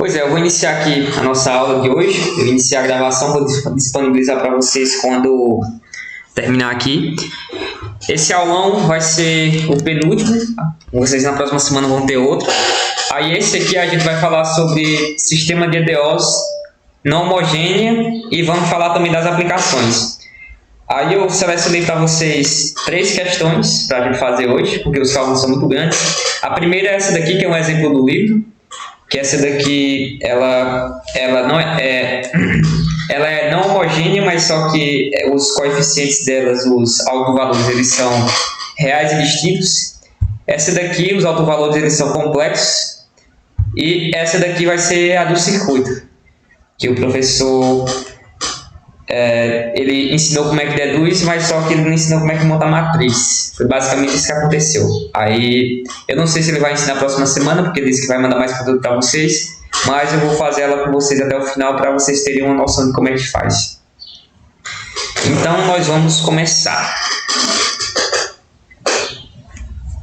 Pois é, eu vou iniciar aqui a nossa aula de hoje. Eu vou iniciar a gravação, vou disponibilizar para vocês quando terminar aqui. Esse aulão vai ser o penúltimo. Vocês na próxima semana vão ter outro. Aí esse aqui a gente vai falar sobre sistema de EDOs não homogênea e vamos falar também das aplicações. Aí eu selecionei para vocês 3 questões para a gente fazer hoje, porque os cálculos são muito grandes. A primeira é essa daqui, que é um exemplo do livro, que essa daqui ela é não homogênea, mas só que os coeficientes delas, os autovalores, eles são reais e distintos. Essa daqui, os autovalores, eles são complexos. E essa daqui vai ser a do circuito, que o professor ele ensinou como é que deduz, mas só que ele não ensinou como é que monta a matriz. Foi basicamente isso que aconteceu. Aí eu não sei se ele vai ensinar na próxima semana, porque ele disse que vai mandar mais conteúdo para vocês, mas eu vou fazer ela com vocês até o final para vocês terem uma noção de como é que faz. Então nós vamos começar.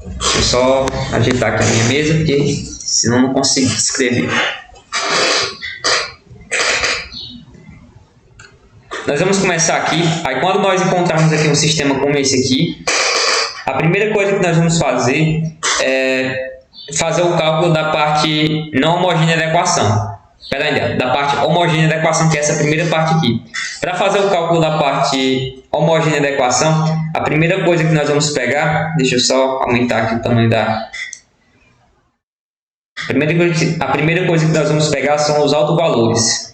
Deixa eu só ajeitar aqui a minha mesa, porque senão eu não consigo escrever. Nós vamos começar aqui. Aí quando nós encontrarmos aqui um sistema como esse aqui, a primeira coisa que nós vamos fazer é fazer o cálculo da parte não homogênea da equação. Da parte homogênea da equação, que é essa primeira parte aqui. Para fazer o cálculo da parte homogênea da equação, a primeira coisa que nós vamos pegar, deixa eu só aumentar aqui o tamanho da... A primeira coisa que nós vamos pegar são os autovalores.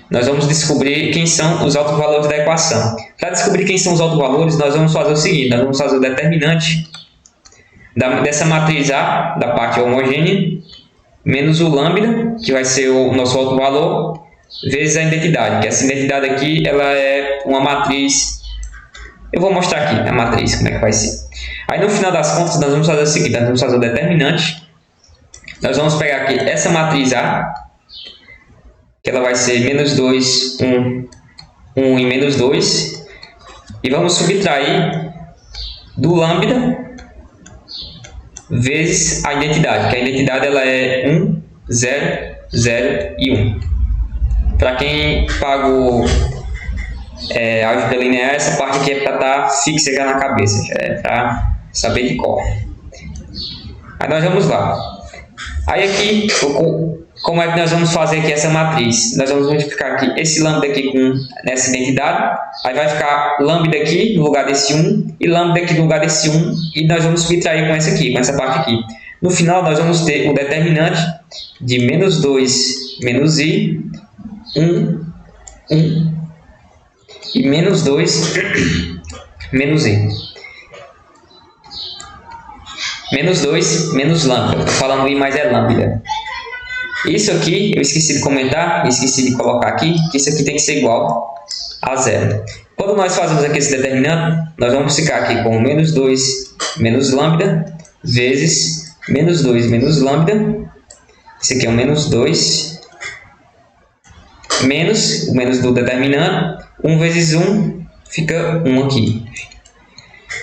Nós vamos descobrir quem são os autovalores da equação. Para descobrir quem são os autovalores, nós vamos fazer o seguinte: nós vamos fazer o determinante dessa matriz A, da parte homogênea, menos o lambda, que vai ser o nosso autovalor, vezes a identidade, que essa identidade aqui ela é uma matriz. Eu vou mostrar aqui a matriz, como é que vai ser. Aí no final das contas, nós vamos fazer o seguinte: nós vamos fazer o determinante. Nós vamos pegar aqui essa matriz A, que ela vai ser menos 2, 1, 1 e menos 2. E vamos subtrair do lambda vezes a identidade, que a identidade ela é 1, 0, 0 e 1. Para quem pagou álgebra linear, essa parte aqui é para estar fixa já na cabeça, já é para saber de cor. Aí nós vamos lá. Aí aqui, como é que nós vamos fazer aqui essa matriz? Nós vamos multiplicar aqui esse lambda aqui com nessa identidade. Aí vai ficar lambda aqui no lugar desse 1 e lambda aqui no lugar desse 1. E nós vamos subtrair com essa aqui, com essa parte aqui. No final nós vamos ter o determinante de menos 2 menos i, 1, 1 e menos 2 menos i. Menos 2 menos lambda. Estou falando i, mas é lambda. Isso aqui, eu esqueci de comentar, esqueci de colocar aqui, que isso aqui tem que ser igual a 0. Quando nós fazemos aqui esse determinante, nós vamos ficar aqui com menos 2 menos lambda vezes menos 2 menos lambda. Isso aqui é o menos 2 menos o menos do determinante. 1 vezes 1 fica 1 aqui.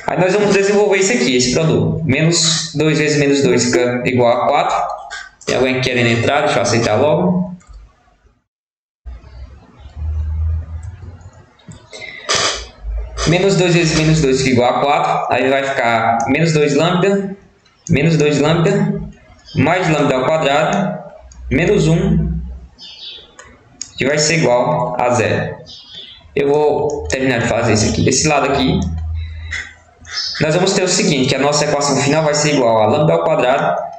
Aí nós vamos desenvolver isso aqui, esse produto. Menos 2 vezes menos 2 fica igual a 4. Tem alguém querendo entrar? Deixa eu aceitar logo. Menos 2 vezes menos 2 fica igual a 4. Aí vai ficar menos 2 lambda, mais lambda ao quadrado, menos 1, que vai ser igual a 0. Eu vou terminar de fazer isso aqui. Desse lado aqui, nós vamos ter o seguinte, que a nossa equação final vai ser igual a lambda ao quadrado.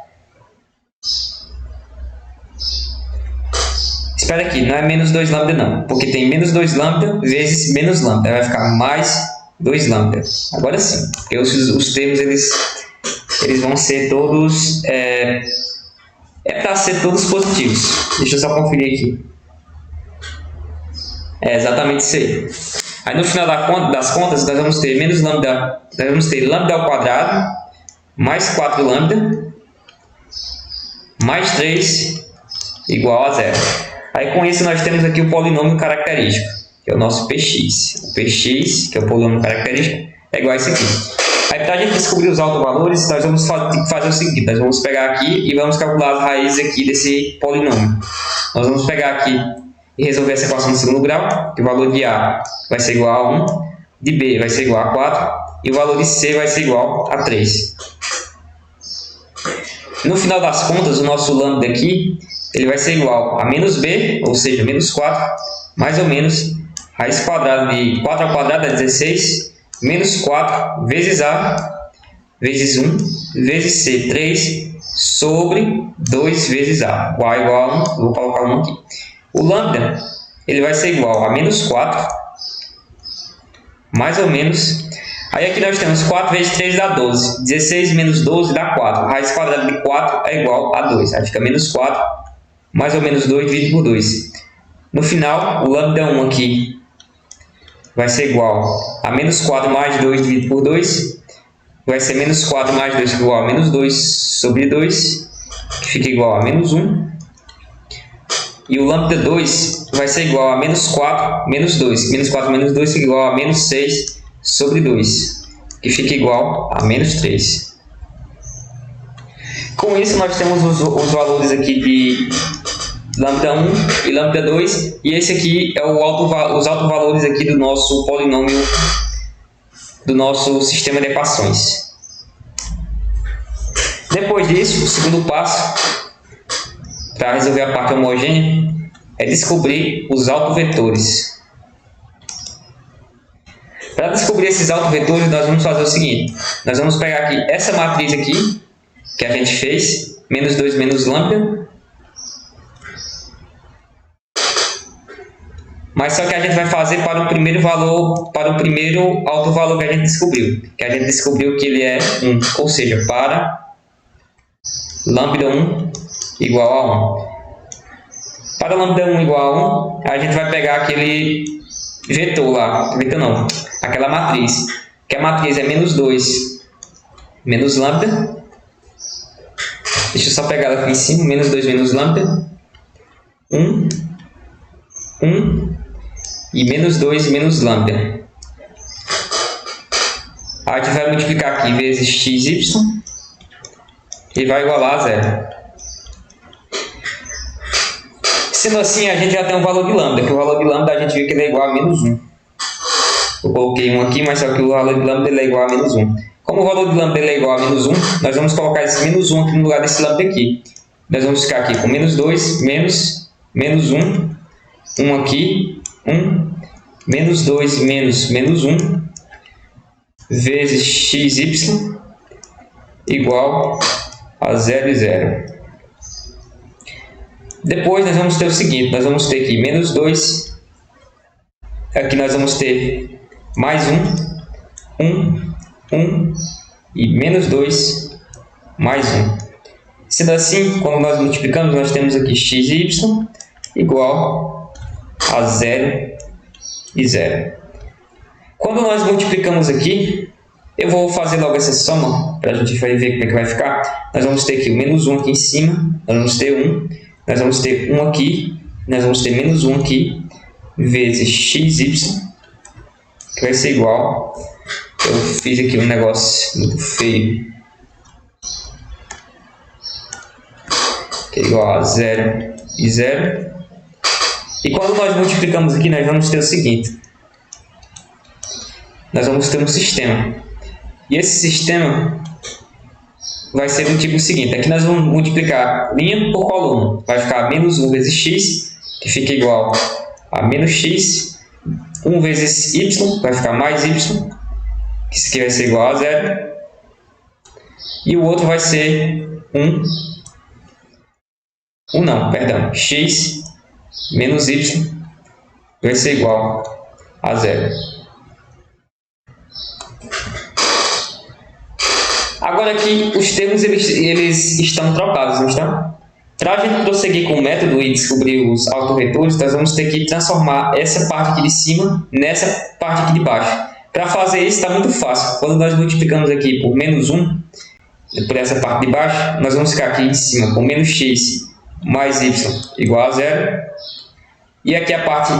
Espera aqui, não é menos 2 lambda não, porque tem menos 2 lambda vezes menos lambda, vai ficar mais 2 lambda. Agora sim, porque os termos eles vão ser todos, para ser todos positivos. Deixa eu só conferir aqui. É exatamente isso aí. Aí no final das contas, nós vamos ter menos lambda, nós vamos ter lambda ao quadrado, mais 4 lambda, mais 3 igual a 0. Aí com isso nós temos aqui o polinômio característico, que é o nosso px. O px, que é o polinômio característico, é igual a isso aqui. Aí, para a gente descobrir os autovalores, nós vamos fazer o seguinte: nós vamos pegar aqui e vamos calcular as raízes aqui desse polinômio. Nós vamos pegar aqui e resolver essa equação de segundo grau, que o valor de A vai ser igual a 1, de B vai ser igual a 4 e o valor de C vai ser igual a 3. No final das contas, o nosso lambda aqui ele vai ser igual a menos B, ou seja, menos 4, mais ou menos raiz quadrada de 4 ao quadrado é 16, menos 4 vezes A, vezes 1, vezes C, 3, sobre 2 vezes A. O A igual a 1, vou colocar 1 aqui. O lambda ele vai ser igual a menos 4, mais ou menos. Aí aqui nós temos 4 vezes 3 dá 12. 16 menos 12 dá 4. Raiz quadrada de 4 é igual a 2. Aí fica menos 4, mais ou menos 2 dividido por 2. No final, o lambda 1 aqui vai ser igual a menos 4 mais 2 dividido por 2. Vai ser menos 4 mais 2 igual a menos 2 sobre 2, que fica igual a menos 1. E o lambda 2 vai ser igual a menos 4 menos 2. Menos 4 menos 2 fica igual a menos 6 sobre 2, que fica igual a menos 3. Com isso, nós temos os valores aqui de lambda 1 e lambda 2. E esse aqui é os autovalores aqui do nosso polinômio, do nosso sistema de equações. Depois disso, o segundo passo para resolver a parte homogênea é descobrir os autovetores. Para descobrir esses autovetores, nós vamos fazer o seguinte: nós vamos pegar aqui essa matriz aqui que a gente fez, menos 2 menos lambda, mas só que a gente vai fazer para o primeiro valor, para o primeiro autovalor que a gente descobriu, que ele é 1, ou seja, para lambda 1 igual a 1. Para lambda 1 igual a 1, a gente vai pegar aquele vetor lá, aquela matriz, que a matriz é menos 2 menos lambda. Deixa eu só pegar ela aqui em cima, menos 2 menos lambda, 1, 1 e menos 2 menos lambda. A gente vai multiplicar aqui vezes xy e vai igualar a 0. Sendo assim, a gente já tem um valor de lambda, que o valor de lambda a gente vê que ele é igual a menos 1. Eu coloquei 1 aqui, mas só que o valor de lambda ele é igual a menos 1. Como o valor de lambda ele é igual a menos 1, nós vamos colocar esse menos 1 aqui no lugar desse lambda aqui. Nós vamos ficar aqui com menos 2, menos 1, 1 aqui, 1, menos 2, menos 1, vezes xy igual a 0 e 0. Depois nós vamos ter o seguinte, nós vamos ter aqui menos 2, aqui nós vamos ter mais 1 e menos 2 mais 1. Sendo assim, quando nós multiplicamos, nós temos aqui xy igual a 0 e 0. Quando nós multiplicamos aqui, eu vou fazer logo essa soma para a gente ver como é que vai ficar. Nós vamos ter aqui o menos 1 aqui em cima, nós vamos ter 1, nós vamos ter 1 aqui, nós vamos ter menos 1 aqui, vezes xy, que vai ser igual. Eu fiz aqui um negócio muito feio, que é igual a 0 e 0. E quando nós multiplicamos aqui, nós vamos ter o seguinte: nós vamos ter um sistema. E esse sistema vai ser do tipo seguinte: aqui nós vamos multiplicar linha por coluna. Vai ficar menos 1 vezes x, que fica igual a menos x. 1 vezes y, vai ficar mais y, que isso aqui vai ser igual a 0. E o outro vai ser x menos y vai ser igual a 0. Agora aqui os termos eles estão trocados, não estão? Para a gente prosseguir com o método e descobrir os autovetores, nós vamos ter que transformar essa parte aqui de cima nessa parte aqui de baixo. Para fazer isso está muito fácil. Quando nós multiplicamos aqui por menos 1, por essa parte de baixo, nós vamos ficar aqui em cima com menos x mais y igual a 0. E aqui a parte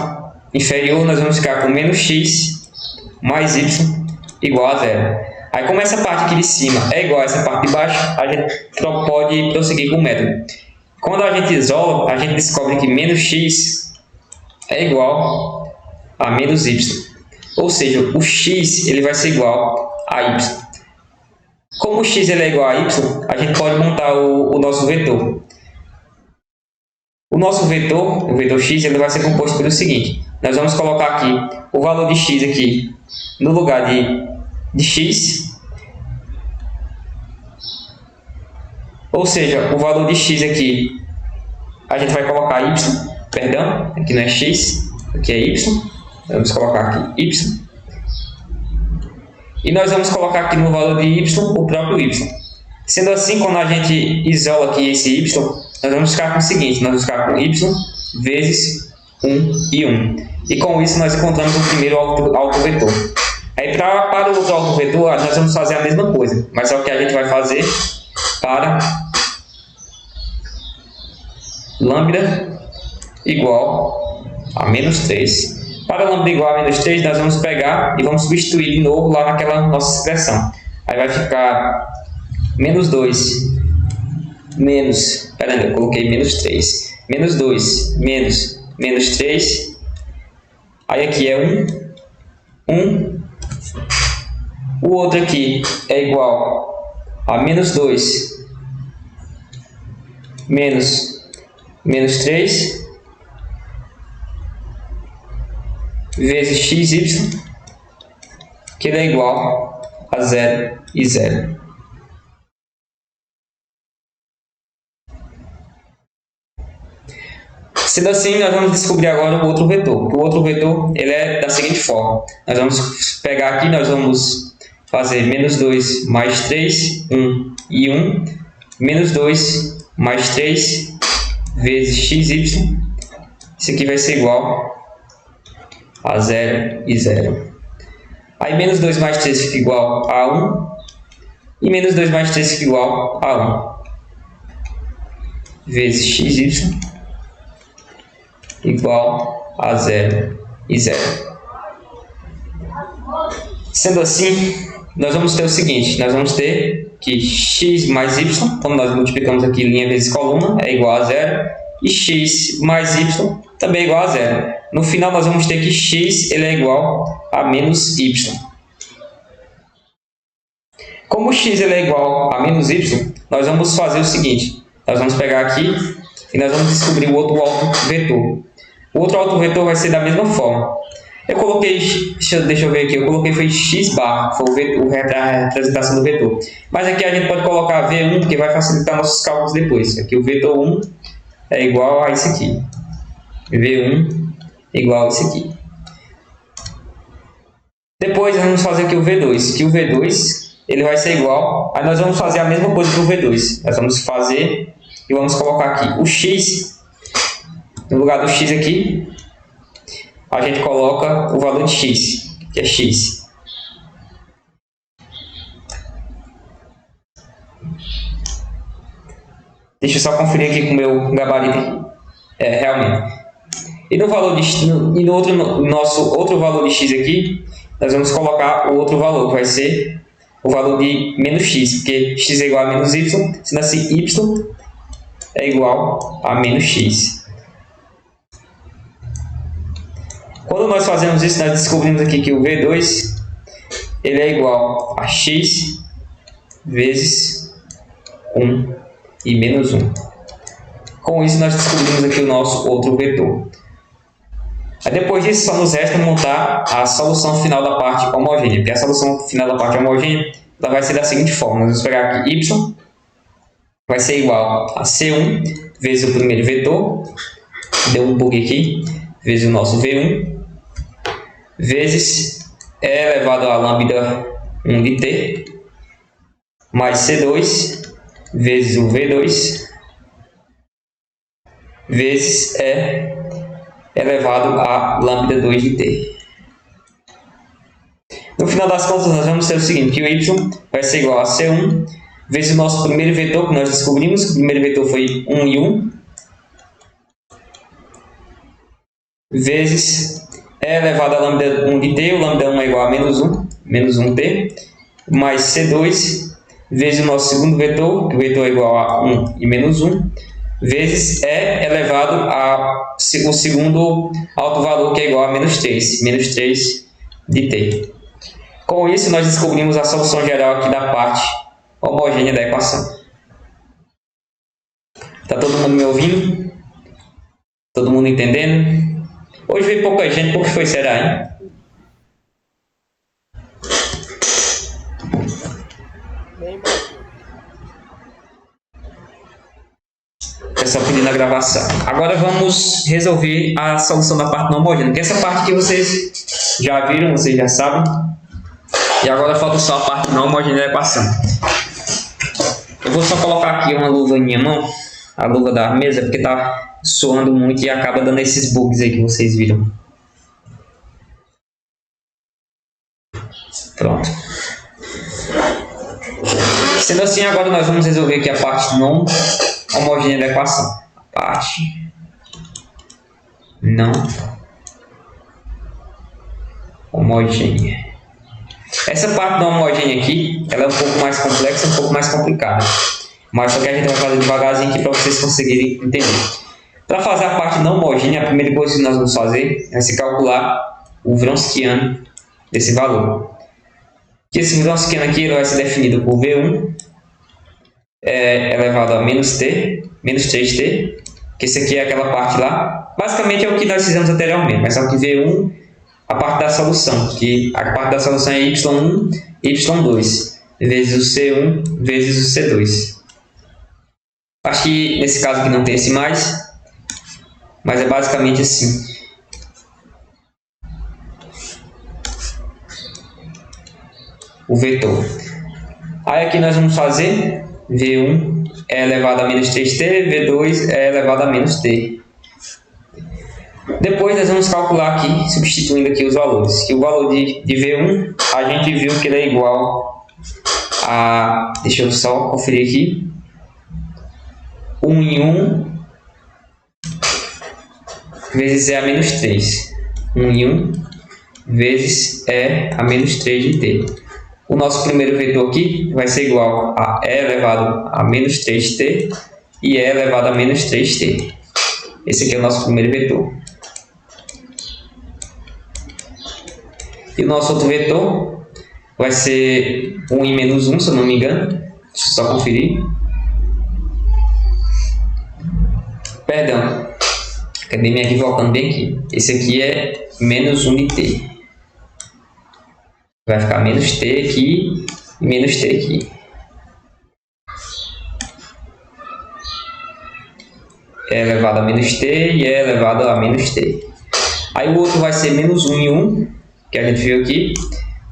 inferior nós vamos ficar com menos x mais y igual a 0. Aí, como essa parte aqui de cima é igual a essa parte de baixo, a gente pode prosseguir com o método. Quando a gente isola, a gente descobre que menos x é igual a menos y. Ou seja, o x ele vai ser igual a y. Como o x ele é igual a y, a gente pode montar o nosso vetor. O nosso vetor, o vetor x, ele vai ser composto pelo seguinte. Nós vamos colocar aqui o valor de x aqui no lugar de x. Ou seja, o valor de x aqui, a gente vai colocar y, perdão, aqui não é x, aqui é y. Vamos colocar aqui y. E nós vamos colocar aqui no valor de y o próprio y. Sendo assim, quando a gente isola aqui esse y, nós vamos ficar com o seguinte, nós vamos ficar com y vezes 1 e 1. E com isso nós encontramos o primeiro autovetor. Aí para o outro autovetor, nós vamos fazer a mesma coisa, mas é o que a gente vai fazer para lambda igual a menos 3. Para lambda igual a menos 3, nós vamos pegar e vamos substituir de novo lá naquela nossa expressão. Aí vai ficar menos 2 menos... Peraí, eu coloquei menos 3. Menos 2 menos 3. Aí aqui é 1. O outro aqui é igual a menos 2 menos 3 vezes xy, que ele é igual a 0 e 0. Sendo assim, nós vamos descobrir agora o outro vetor. O outro vetor ele é da seguinte forma. Nós vamos pegar aqui, nós vamos fazer menos 2 mais 3, 1 e 1. Menos 2 mais 3 vezes xy. Isso aqui vai ser igual a 0 e 0. Aí menos 2 mais 3 fica igual a 1. E menos 2 mais 3 fica igual a 1. Vezes xy igual a 0 e 0. Sendo assim, nós vamos ter o seguinte, nós vamos ter que x mais y, quando nós multiplicamos aqui linha vezes coluna, é igual a 0, e x mais y também é igual a 0. No final, nós vamos ter que x ele é igual a menos y. Como x ele é igual a menos y, nós vamos fazer o seguinte, nós vamos pegar aqui e nós vamos descobrir o outro autovetor. O outro autovetor vai ser da mesma forma. Eu coloquei, deixa eu ver aqui, eu coloquei foi x bar, foi a representação do vetor. Mas aqui a gente pode colocar v1, porque vai facilitar nossos cálculos depois. Aqui o vetor 1 é igual a isso aqui. V1 é igual a isso aqui. Depois vamos fazer aqui o V2, que o V2 ele vai ser igual, aí nós vamos fazer a mesma coisa para o V2. Nós vamos fazer e vamos colocar aqui o x. No lugar do x aqui, a gente coloca o valor de x, que é x. Deixa eu só conferir aqui com o meu gabarito. Realmente. E no valor de nosso outro valor de x aqui, nós vamos colocar o outro valor, que vai ser o valor de menos x, porque x é igual a menos y, sendo assim y é igual a menos x. Quando nós fazemos isso, nós descobrimos aqui que o V2 ele é igual a x vezes 1 e menos 1. Com isso, nós descobrimos aqui o nosso outro vetor. Aí, depois disso, só nos resta montar a solução final da parte homogênea. Porque a solução final da parte homogênea ela vai ser da seguinte forma. Nós vamos pegar aqui y vai ser igual a C1 vezes o primeiro vetor. Deu um bug aqui. Vezes o nosso V1 vezes E elevado a lambda 1 de t mais C2 vezes o V2 vezes E elevado a lambda 2 de t. No final das contas, nós vamos ter o seguinte, que o y vai ser igual a C1 vezes o nosso primeiro vetor que nós descobrimos, que o primeiro vetor foi 1 e 1, vezes E elevado a lambda 1 de t, o lambda 1 é igual a menos 1t, mais C2 vezes o nosso segundo vetor, que o vetor é igual a 1 e menos 1, vezes E elevado a o segundo alto valor, que é igual a menos 3 de t. Com isso, nós descobrimos a solução geral aqui da parte homogênea da equação. Está todo mundo me ouvindo? Todo mundo entendendo? Hoje veio pouca gente, por que foi, será, hein? Pessoal pedindo a gravação. Agora vamos resolver a solução da parte não homogênea, que essa parte que vocês já viram, vocês já sabem. E agora falta só a parte não homogênea da equação. Eu vou só colocar aqui uma luva em minha mão, a luva da mesa, porque está suando muito e acaba dando esses bugs aí que vocês viram. Pronto. Sendo assim, agora nós vamos resolver aqui a parte não homogênea da equação. A parte não homogênea. Essa parte não homogênea aqui, ela é um pouco mais complexa, um pouco mais complicada. Mas só que a gente vai fazer devagarzinho aqui para vocês conseguirem entender. Para fazer a parte não homogênea, a primeira coisa que nós vamos fazer é se calcular o Wronskiano desse valor. Que esse Wronskiano aqui ele vai ser definido por V1 elevado a menos 3t, que esse aqui é aquela parte lá. Basicamente é o que nós fizemos anteriormente, mas só que V1, a parte da solução, que a parte da solução é y1 e y2, vezes o C1 vezes o C2. Acho que nesse caso aqui não tem esse mais, mas é basicamente assim. O vetor. Aí aqui nós vamos fazer V1 é elevado a menos 3t, V2 é elevado a menos t. Depois nós vamos calcular aqui, substituindo aqui os valores. Que o valor de V1, a gente viu que ele é igual a... Deixa eu só conferir aqui. 1 em 1 vezes E a menos 3. 1 em 1 vezes E a menos 3 de t. O nosso primeiro vetor aqui vai ser igual a E elevado a menos 3t e E elevado a menos 3t. Esse aqui é o nosso primeiro vetor. E o nosso outro vetor vai ser 1 em menos 1, se eu não me engano. Deixa eu só conferir. Perdão, acabei me equivocando bem aqui. Esse aqui é menos 1 de t. Vai ficar menos t aqui e menos t aqui. É elevado a menos t e é elevado a menos t. Aí o outro vai ser menos 1 em 1, que a gente viu aqui,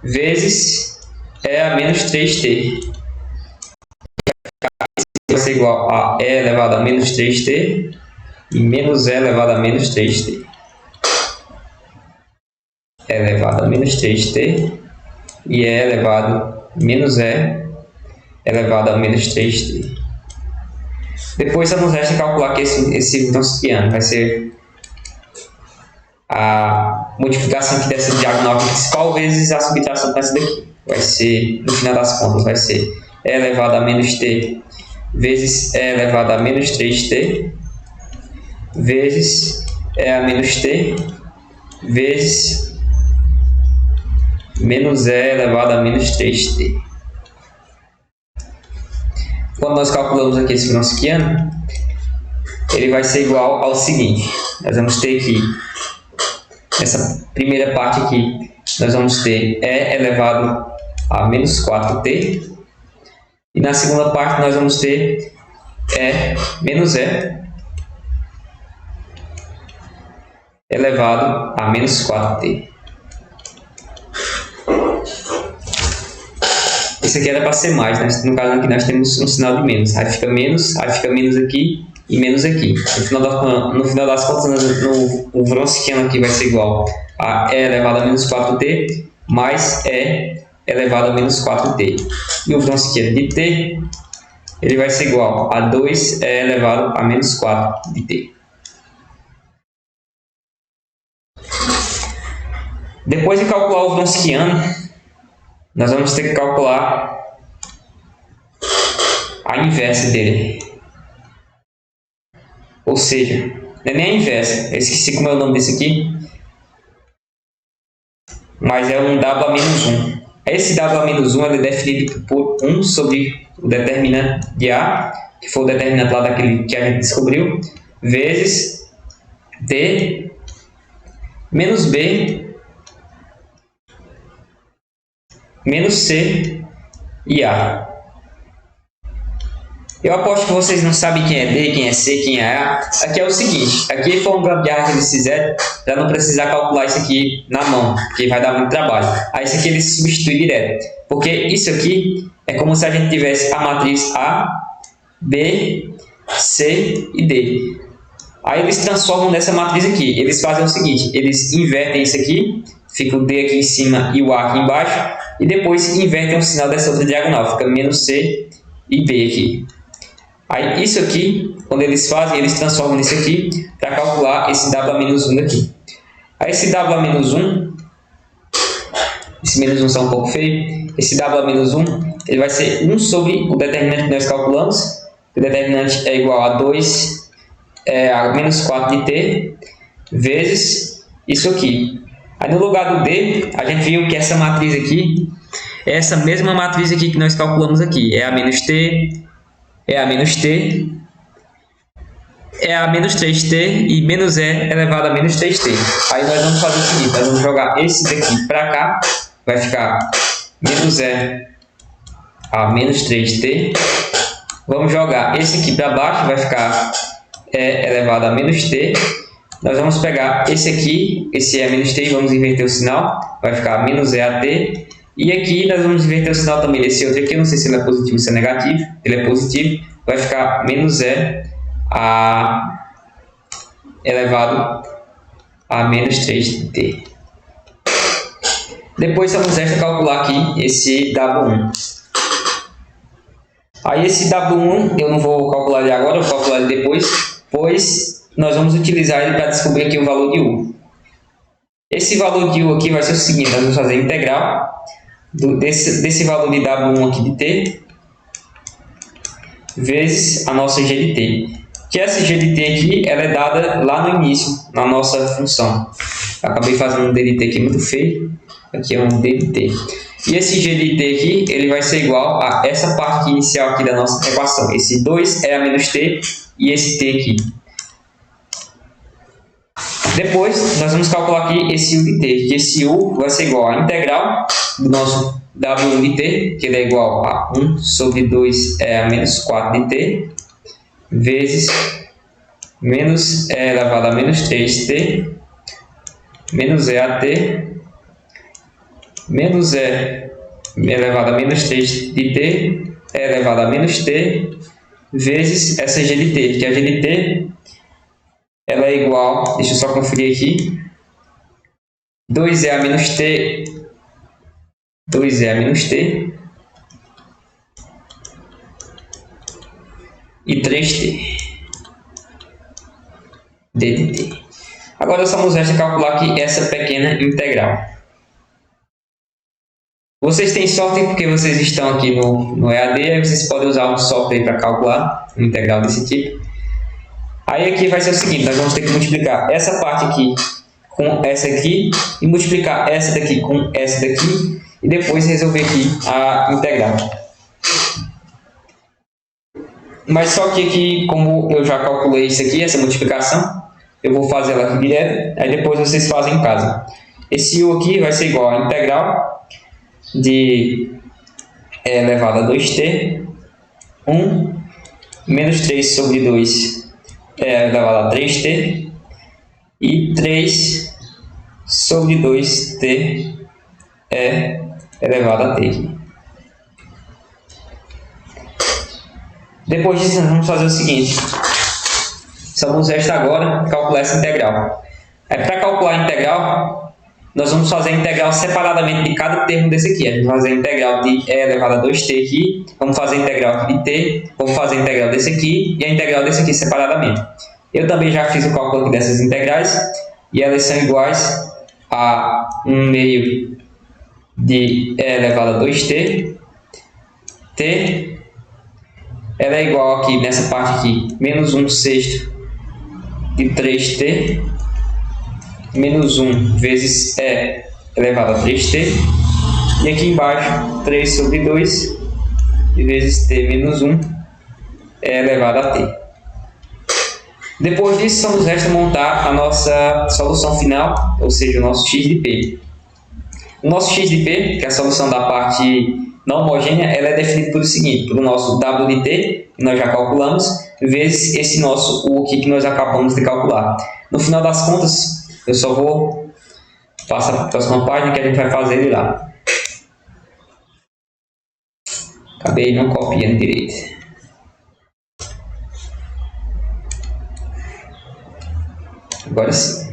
vezes E a menos 3t. Vai ser igual a E elevado a menos 3t e menos E elevado a menos 3t. E elevado a menos 3t e E elevado a menos E elevado a menos 3t. Depois só nos resta calcular que esse Wronskiano vai ser a multiplicação aqui dessa diagonal principal vezes a subtração dessa daqui. Vai ser, no final das contas, vai ser E elevado a menos t vezes E elevado a menos 3t vezes E a menos t vezes menos E elevado a menos 3t. Quando nós calculamos aqui esse Wronskiano, ele vai ser igual ao seguinte. Nós vamos ter aqui, nessa primeira parte aqui, nós vamos ter E elevado a menos 4t. E na segunda parte nós vamos ter E menos E elevado a menos 4t. Esse aqui era para ser mais, né? No caso aqui nós temos um sinal de menos. Aí fica menos aqui e menos aqui. No final das contas, o Wronskiano aqui vai ser igual a E elevado a menos 4t mais E elevado a menos 4t. E o Wronskiano de t, ele vai ser igual a 2E elevado a menos 4 de t. Depois de calcular o Wronskiano, nós vamos ter que calcular a inversa dele. Ou seja, não é nem a inversa, eu esqueci como é o nome desse aqui, mas é um W-1. Esse W-1 ele é definido por 1 sobre o determinante de A, que foi o determinante lá daquele que a gente descobriu, vezes D menos B menos C e A. Eu aposto que vocês não sabem quem é D, quem é C, quem é A. Aqui é o seguinte, aqui foi um gambiarra que eles fizeram para não precisar calcular isso aqui na mão, porque vai dar muito trabalho. Aí isso aqui eles substituem direto, porque isso aqui é como se a gente tivesse a matriz A, B, C e D. Aí eles transformam nessa matriz aqui. Eles fazem o seguinte, eles invertem isso aqui, fica o D aqui em cima e o A aqui embaixo, e depois invertem o sinal dessa outra diagonal, fica menos C e B aqui. Aí isso aqui, quando eles fazem, eles transformam nisso aqui para calcular esse W-1 daqui. Aí esse W-1, esse menos 1 está um pouco feio, esse W-1 ele vai ser 1 sobre o determinante que nós calculamos, o determinante é igual a 2 a menos 4 de t, vezes isso aqui. Aí no lugar do d, a gente viu que essa matriz aqui, é essa mesma matriz aqui que nós calculamos aqui, é a menos t, é a menos t, é a menos 3t e menos e elevado a menos 3t. Aí nós vamos fazer o seguinte, nós vamos jogar esse daqui para cá, vai ficar menos e a menos 3t. Vamos jogar esse aqui para baixo, vai ficar e elevado a menos t. Nós vamos pegar esse aqui, esse e menos t, e vamos inverter o sinal, vai ficar menos e a t. E aqui nós vamos inverter o sinal também desse outro aqui, eu não sei se ele é positivo ou se é negativo, ele é positivo, vai ficar menos e a elevado a menos 3t. Depois vamos calcular aqui esse W1. Aí esse W1 eu não vou calcular ele agora, eu vou calcular ele depois, pois nós vamos utilizar ele para descobrir aqui o valor de U. Esse valor de U aqui vai ser o seguinte, nós vamos fazer a integral desse valor de W1 aqui de t, vezes a nossa g de t. Que essa g de t aqui, ela é dada lá no início, na nossa função. Eu acabei fazendo um d de t aqui muito feio, aqui é um d de t. E esse g de t aqui, ele vai ser igual a essa parte inicial aqui da nossa equação. Esse 2 é a menos t e esse t aqui. Depois, nós vamos calcular aqui esse u de t, que esse u vai ser igual à integral do nosso w1 de t, que ele é igual a 1 sobre 2 a menos 4 de t, vezes menos e elevado a menos 3t, menos e a t, menos e elevado a menos 3 de t, e elevado a menos t, vezes essa g de t, que a g de t ela é igual, deixa eu só conferir aqui, 2e a menos t, 2e a menos t e 3t d de t. Agora só nos resta calcular aqui essa pequena integral. Vocês têm sorte porque vocês estão aqui no EAD, aí vocês podem usar um software para calcular uma integral desse tipo. Aí aqui vai ser o seguinte, nós vamos ter que multiplicar essa parte aqui com essa aqui e multiplicar essa daqui com essa daqui e depois resolver aqui a integral. Mas só que aqui, como eu já calculei isso aqui, essa multiplicação, eu vou fazer ela aqui direto, aí depois vocês fazem em casa. Esse u aqui vai ser igual a integral de e elevado a 2t, 1 menos 3 sobre 2 e elevado a 3t e 3 sobre 2t é elevado a t. Depois disso, nós vamos fazer o seguinte. Só nos resta agora calcular essa integral. Para calcular a integral, nós vamos fazer a integral separadamente de cada termo desse aqui. A gente vai fazer a integral de e elevado a 2t aqui, vamos fazer a integral aqui de t, vamos fazer a integral desse aqui e a integral desse aqui separadamente. Eu também já fiz o cálculo aqui dessas integrais e elas são iguais a 1 meio de e elevado a 2t. T ela é igual aqui, nessa parte aqui, menos 1/6 de 3t, menos 1 vezes e elevado a 3t. E aqui embaixo, 3 sobre 2 vezes t menos 1 é elevado a t. Depois disso, só nos resta montar a nossa solução final, ou seja, o nosso x de p. O nosso x de p, que é a solução da parte não homogênea, ela é definida pelo seguinte, pelo nosso w de t, que nós já calculamos, vezes esse nosso u aqui que nós acabamos de calcular. No final das contas, eu só vou passar para a próxima página que a gente vai fazer ele lá. Acabei não copiando direito. Agora sim.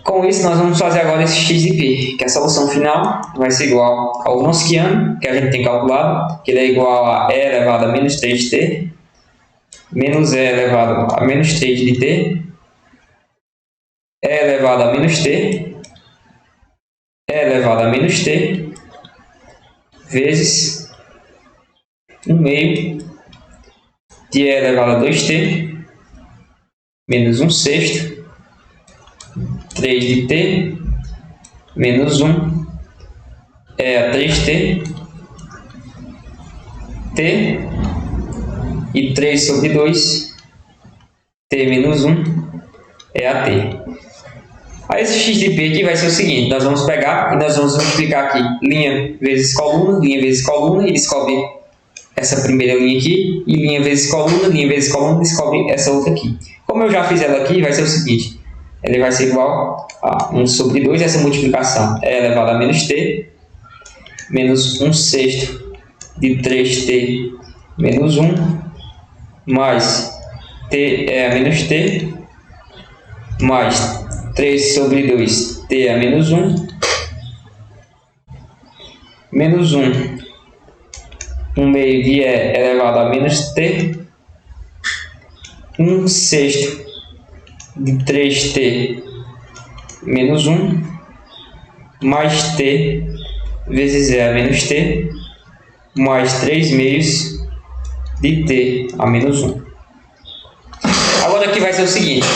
Com isso, nós vamos fazer agora esse x de p, que a solução final vai ser igual ao Wronskiano, que a gente tem calculado, que ele é igual a e elevado a menos 3t, menos e elevado a menos 3 de t, e elevado a menos t, e elevado a menos t, vezes 1/2 de e elevado a 2t, menos 1/6, 3 de t, menos 1, é a 3t, t, e 3 sobre 2, t menos 1, é a t. Aí esse x de p aqui vai ser o seguinte, nós vamos pegar e nós vamos multiplicar aqui linha vezes coluna, e descobrir essa primeira linha aqui, e linha vezes coluna, descobre essa outra aqui. Como eu já fiz ela aqui, vai ser o seguinte, ele vai ser igual a 1 sobre 2, essa multiplicação é elevado a menos t, menos 1/6 de 3t menos 1, mais t é a menos t, mais 3 sobre 2, t é menos 1, menos 1, 1/2 de e elevado a menos t, 1/6 de 3t menos 1, mais t vezes e a menos t, mais 3/2 de t a menos 1. Agora aqui vai ser o seguinte,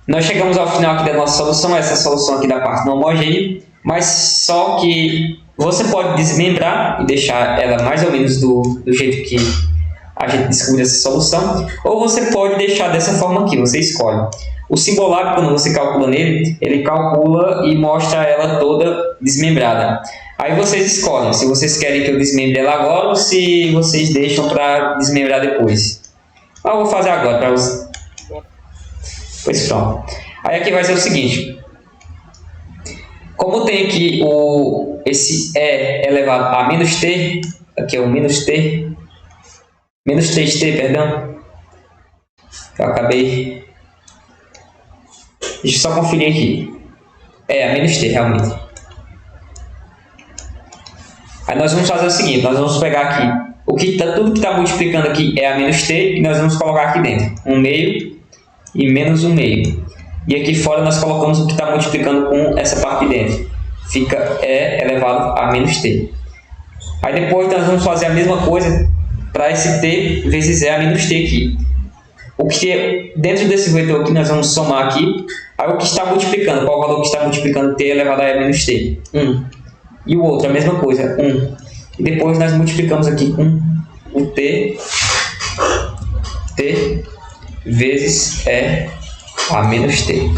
nós chegamos ao final aqui da nossa solução, essa solução aqui da parte não homogênea, mas só que você pode desmembrar e deixar ela mais ou menos do jeito que a gente descobriu essa solução, ou você pode deixar dessa forma aqui, você escolhe. O Symbolab, quando você calcula nele, ele calcula e mostra ela toda desmembrada. Aí vocês escolhem se vocês querem que eu desmembre ela agora ou se vocês deixam para desmembrar depois. Eu vou fazer agora para vocês. Pois pronto. Aí aqui vai ser o seguinte. Como tem aqui esse e elevado a menos t, aqui é o menos 3t, perdão. Eu acabei. Deixa eu só conferir aqui. É a menos t, realmente. Aí nós vamos fazer o seguinte, nós vamos pegar aqui tudo que está multiplicando aqui é a menos t e nós vamos colocar aqui dentro 1/2 e menos 1/2. E aqui fora nós colocamos o que está multiplicando com essa parte de dentro. Fica e elevado a menos t. Aí depois nós vamos fazer a mesma coisa para esse t vezes e a menos t aqui. O que dentro desse vetor aqui nós vamos somar aqui. Aí o que está multiplicando, qual o valor que está multiplicando t elevado a e menos t? 1. E o outro, a mesma coisa, 1. E depois nós multiplicamos aqui com o t vezes e a menos t.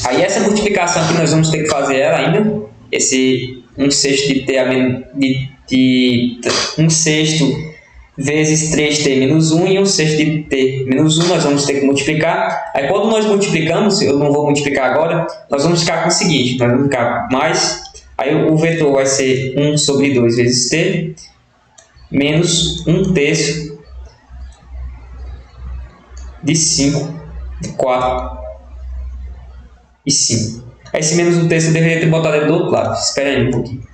Aí essa multiplicação aqui nós vamos ter que fazer ela ainda. Esse 1/6 de t a menos de 1/6 vezes 3t menos 1 e 1/6 de t menos 1 nós vamos ter que multiplicar. Aí quando nós multiplicamos, eu não vou multiplicar agora, nós vamos ficar com o seguinte, nós vamos ficar mais, aí o vetor vai ser 1 sobre 2 vezes t menos 1/3 de 5, de 4 e 5. Aí esse menos 1/3 eu deveria ter botado ele do outro lado, espera aí um pouquinho.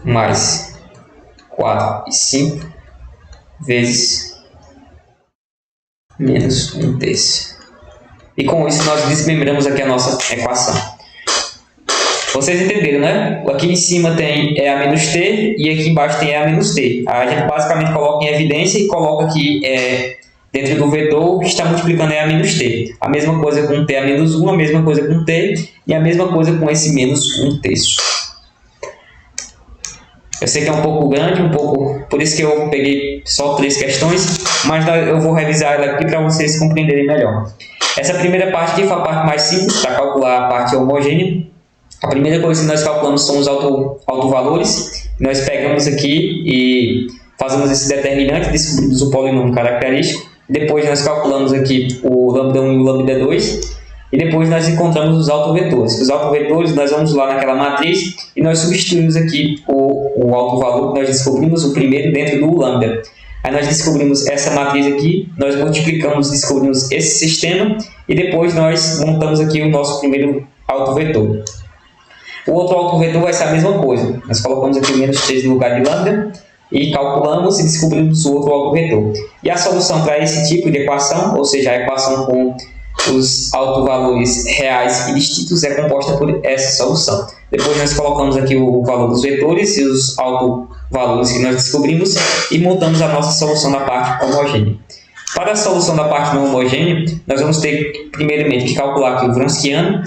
Mais 4 e 5 vezes menos 1/3. E com isso nós desmembramos aqui a nossa equação. Vocês entenderam, né? Aqui em cima tem E a menos T e aqui embaixo tem E a menos T. A gente basicamente coloca em evidência e coloca aqui dentro do vetor que está multiplicando E a menos T. A mesma coisa com T a menos 1, a mesma coisa com T e a mesma coisa com esse menos 1/3. Eu sei que é um pouco grande, por isso que eu peguei só 3 questões, mas eu vou revisar ela aqui para vocês compreenderem melhor. Essa primeira parte aqui foi a parte mais simples, para calcular a parte homogênea. A primeira coisa que nós calculamos são os autovalores. Nós pegamos aqui e fazemos esse determinante, descobrimos o polinômio característico. Depois nós calculamos aqui o lambda 1 e o lambda 2. E depois nós encontramos os autovetores. Os autovetores nós vamos lá naquela matriz e nós substituímos aqui o autovalor que nós descobrimos, o primeiro, dentro do lambda. Aí nós descobrimos essa matriz aqui, nós multiplicamos, descobrimos esse sistema e depois nós montamos aqui o nosso primeiro autovetor. O outro autovetor vai ser a mesma coisa. Nós colocamos aqui o menos 3 no lugar de lambda e calculamos e descobrimos o outro autovetor. E a solução para esse tipo de equação, ou seja, a equação com os autovalores reais e distintos, é composta por essa solução. Depois nós colocamos aqui o valor dos vetores e os autovalores que nós descobrimos e montamos a nossa solução da parte homogênea. Para a solução da parte não homogênea, nós vamos ter primeiramente que calcular aqui o Wronskiano.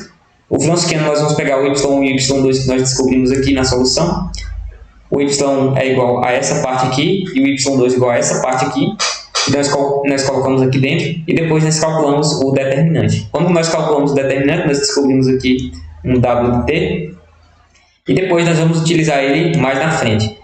O Wronskiano nós vamos pegar o y1 e o y2 que nós descobrimos aqui na solução. O y1 é igual a essa parte aqui e o y2 igual a essa parte aqui. Nós colocamos aqui dentro e depois nós calculamos o determinante. Quando nós calculamos o determinante, nós descobrimos aqui um W de T e depois nós vamos utilizar ele mais na frente,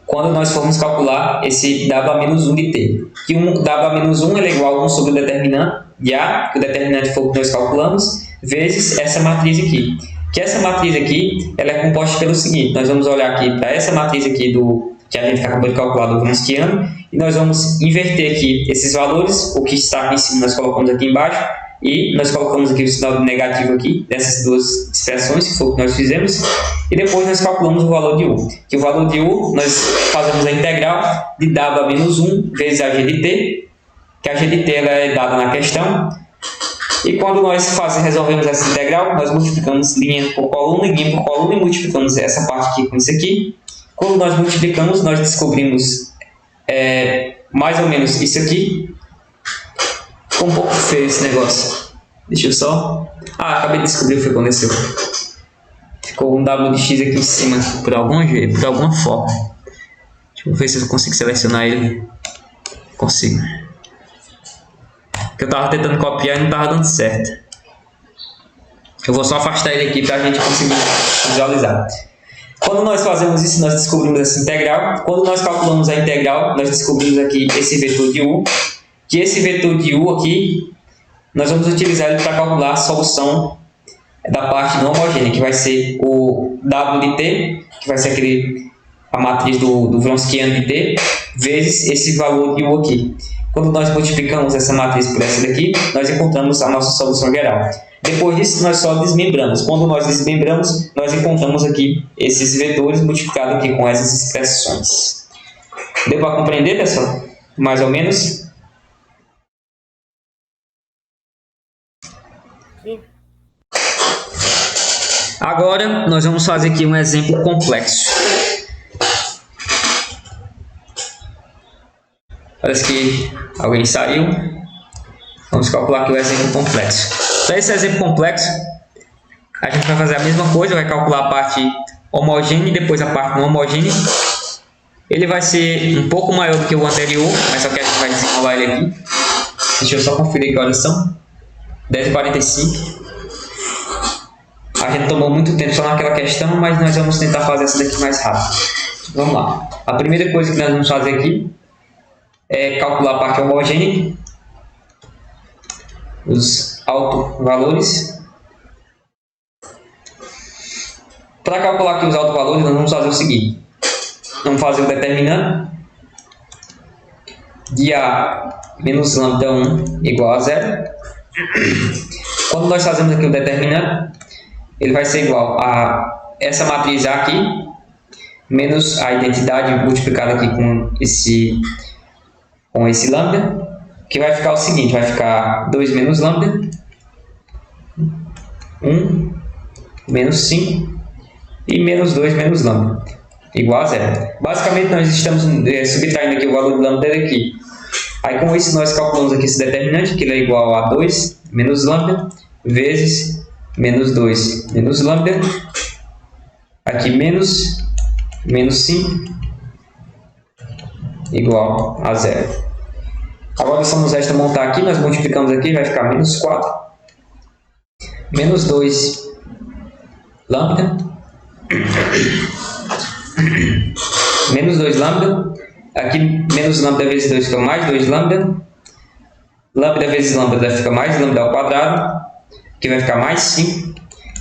quando nós formos calcular esse W-1 de T. Que um W-1 é igual a 1 sobre o determinante de A, que o determinante foi o que nós calculamos, vezes essa matriz aqui. Que essa matriz aqui ela é composta pelo seguinte: nós vamos olhar aqui para essa matriz aqui que a gente acabou de calcular do Wronskiano e nós vamos inverter aqui esses valores. O que está aqui em cima nós colocamos aqui embaixo e nós colocamos aqui o sinal de negativo aqui dessas duas expressões, que foi o que nós fizemos, e depois nós calculamos o valor de U. Que o valor de U nós fazemos a integral de W a menos 1 vezes a G de T, que a G de T ela é dada na questão. E quando nós resolvemos essa integral, nós multiplicamos linha por coluna e multiplicamos essa parte aqui com isso aqui. Quando nós multiplicamos, nós descobrimos mais ou menos isso aqui. Ficou um pouco feio esse negócio. Deixa eu só... acabei de descobrir o que aconteceu. Ficou um W de X aqui em cima, por algum jeito, por alguma forma. Deixa eu ver se eu consigo selecionar ele. Consigo. Porque eu estava tentando copiar e não estava dando certo. Eu vou só afastar ele aqui para a gente conseguir visualizar. Quando nós fazemos isso, nós descobrimos essa integral. Quando nós calculamos a integral, nós descobrimos aqui esse vetor de U. Que esse vetor de U aqui, nós vamos utilizar ele para calcular a solução da parte não homogênea, que vai ser o W de T, que vai ser a matriz do Wronskiano de T, vezes esse valor de U aqui. Quando nós multiplicamos essa matriz por essa daqui, nós encontramos a nossa solução geral. Depois disso, nós só desmembramos. Quando nós desmembramos, nós encontramos aqui esses vetores multiplicados aqui com essas expressões. Deu para compreender, pessoal? Mais ou menos? Sim. Agora, nós vamos fazer aqui um exemplo complexo. Parece que alguém saiu. Vamos calcular aqui o exemplo complexo. Para esse exemplo complexo, a gente vai fazer a mesma coisa, vai calcular a parte homogênea e depois a parte não homogênea. Ele vai ser um pouco maior do que o anterior, mas só que a gente vai desenrolar ele aqui. Deixa eu só conferir que horas são. 10h45. A gente tomou muito tempo só naquela questão, mas nós vamos tentar fazer essa daqui mais rápido. Vamos lá. A primeira coisa que nós vamos fazer aqui é calcular a parte homogênea, os autovalores. Para calcular aqui os autovalores, nós vamos fazer o seguinte: vamos fazer o determinante de A menos lambda 1 igual a 0. Quando nós fazemos aqui o determinante, ele vai ser igual a essa matriz A aqui, menos a identidade multiplicada aqui com esse lambda, que vai ficar o seguinte, vai ficar 2 menos lambda, 1 menos 5 e menos 2 menos lambda, igual a zero. Basicamente, nós estamos subtraindo aqui o valor de lambda daqui. Aí, com isso, nós calculamos aqui esse determinante, que ele é igual a 2 menos lambda, vezes menos 2 menos lambda, aqui menos 5, igual a zero. Agora só nos resta montar aqui, nós multiplicamos aqui, vai ficar menos 4, menos 2 lambda, menos 2 lambda, aqui menos lambda vezes 2 fica mais 2 lambda, lambda vezes lambda vai ficar mais lambda ao quadrado, que vai ficar mais 5,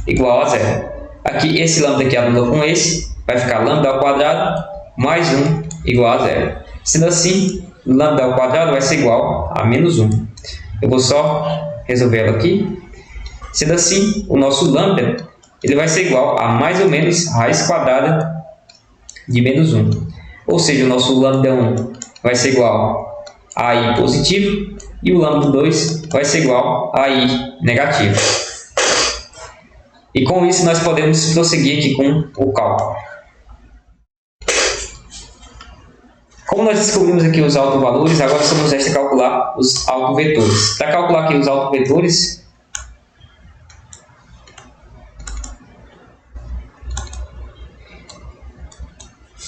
igual a zero. Aqui esse lambda aqui anula com esse, vai ficar lambda ao quadrado mais 1 igual a zero. Sendo assim, lambda ao quadrado vai ser igual a menos 1. Eu vou só resolver ela aqui. Sendo assim, o nosso lambda ele vai ser igual a mais ou menos raiz quadrada de menos 1. Ou seja, o nosso lambda 1 vai ser igual a i positivo e o lambda 2 vai ser igual a i negativo. E com isso nós podemos prosseguir aqui com o cálculo. Como nós descobrimos aqui os autovalores, agora só nos resta calcular os autovetores. Para calcular aqui os autovetores,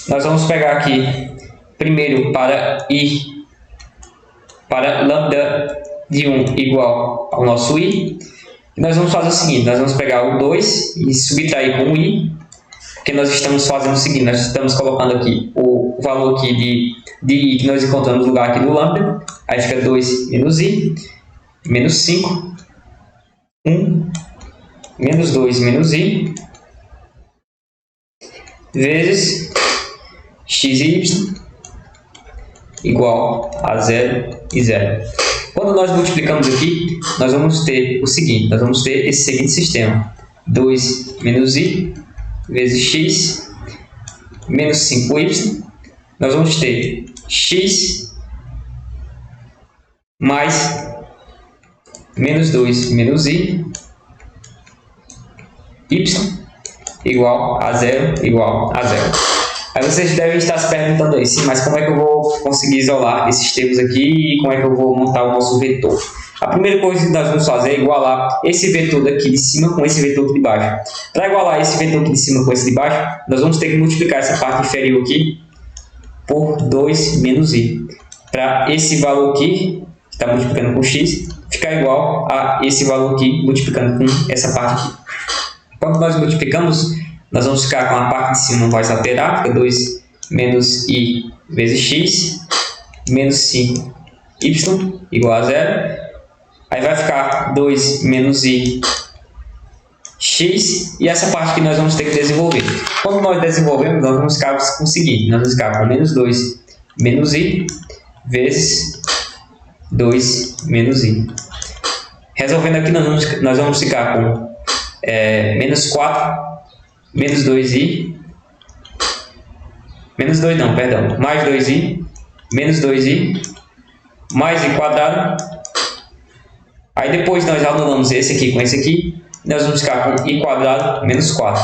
nós vamos pegar aqui primeiro para lambda de 1 igual ao nosso i. E nós vamos fazer o seguinte, nós vamos pegar o 2 e subtrair com o i, porque nós estamos fazendo o seguinte, nós estamos colocando aqui o valor aqui de i que nós encontramos no lugar aqui do lambda, aí fica 2 menos i, menos 5, 1, menos 2 menos i, vezes x e y, igual a 0 e 0. Quando nós multiplicamos aqui, nós vamos ter o seguinte, nós vamos ter esse seguinte sistema, 2 menos i, vezes x, menos 5y, nós vamos ter x mais menos 2 menos i, y, igual a 0, igual a 0. Aí vocês devem estar se perguntando aí, sim, mas como é que eu vou conseguir isolar esses termos aqui e como é que eu vou montar o nosso vetor? A primeira coisa que nós vamos fazer é igualar esse vetor daqui de cima com esse vetor aqui de baixo. Para igualar esse vetor aqui de cima com esse de baixo, nós vamos ter que multiplicar essa parte inferior aqui por 2 menos i. Para esse valor aqui, que está multiplicando com x, ficar igual a esse valor aqui multiplicando com essa parte aqui. Quando nós multiplicamos, nós vamos ficar com a parte de cima voz lateral, fica 2 menos i vezes x, menos 5y, igual a 0. Aí vai ficar 2 menos i x, e essa parte que nós vamos ter que desenvolver. Quando nós desenvolvemos, nós vamos ficar com o seguinte, nós vamos ficar com menos 2 menos i, vezes 2 menos i. Resolvendo aqui, nós vamos ficar com menos 4 menos 2i, menos 2 não, perdão, mais 2i, menos 2i, mais i quadrado. Aí depois nós anulamos esse aqui com esse aqui, nós vamos ficar com i quadrado menos 4.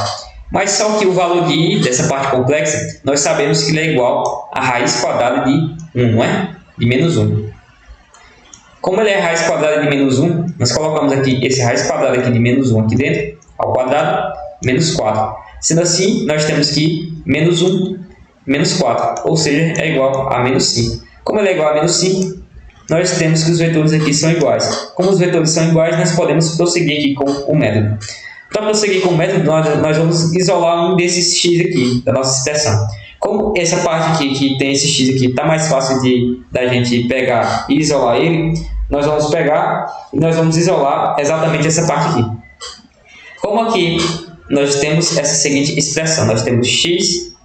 Mas só que o valor de i, dessa parte complexa, nós sabemos que ele é igual a raiz quadrada de 1, não é? De menos 1. Como ele é raiz quadrada de menos 1, nós colocamos aqui esse raiz quadrada aqui de menos 1 aqui dentro, ao quadrado, menos 4. Sendo assim, nós temos que menos 1, menos 4, ou seja, é igual a menos 5. Como ele é igual a menos 5, nós temos que os vetores aqui são iguais. Como os vetores são iguais, nós podemos prosseguir aqui com o método. Para prosseguir com o método, nós vamos isolar um desses x aqui, da nossa expressão. Como essa parte aqui, que tem esse x aqui, está mais fácil da gente pegar e isolar ele, nós vamos pegar e nós vamos isolar exatamente essa parte aqui. Como aqui nós temos essa seguinte expressão, nós temos x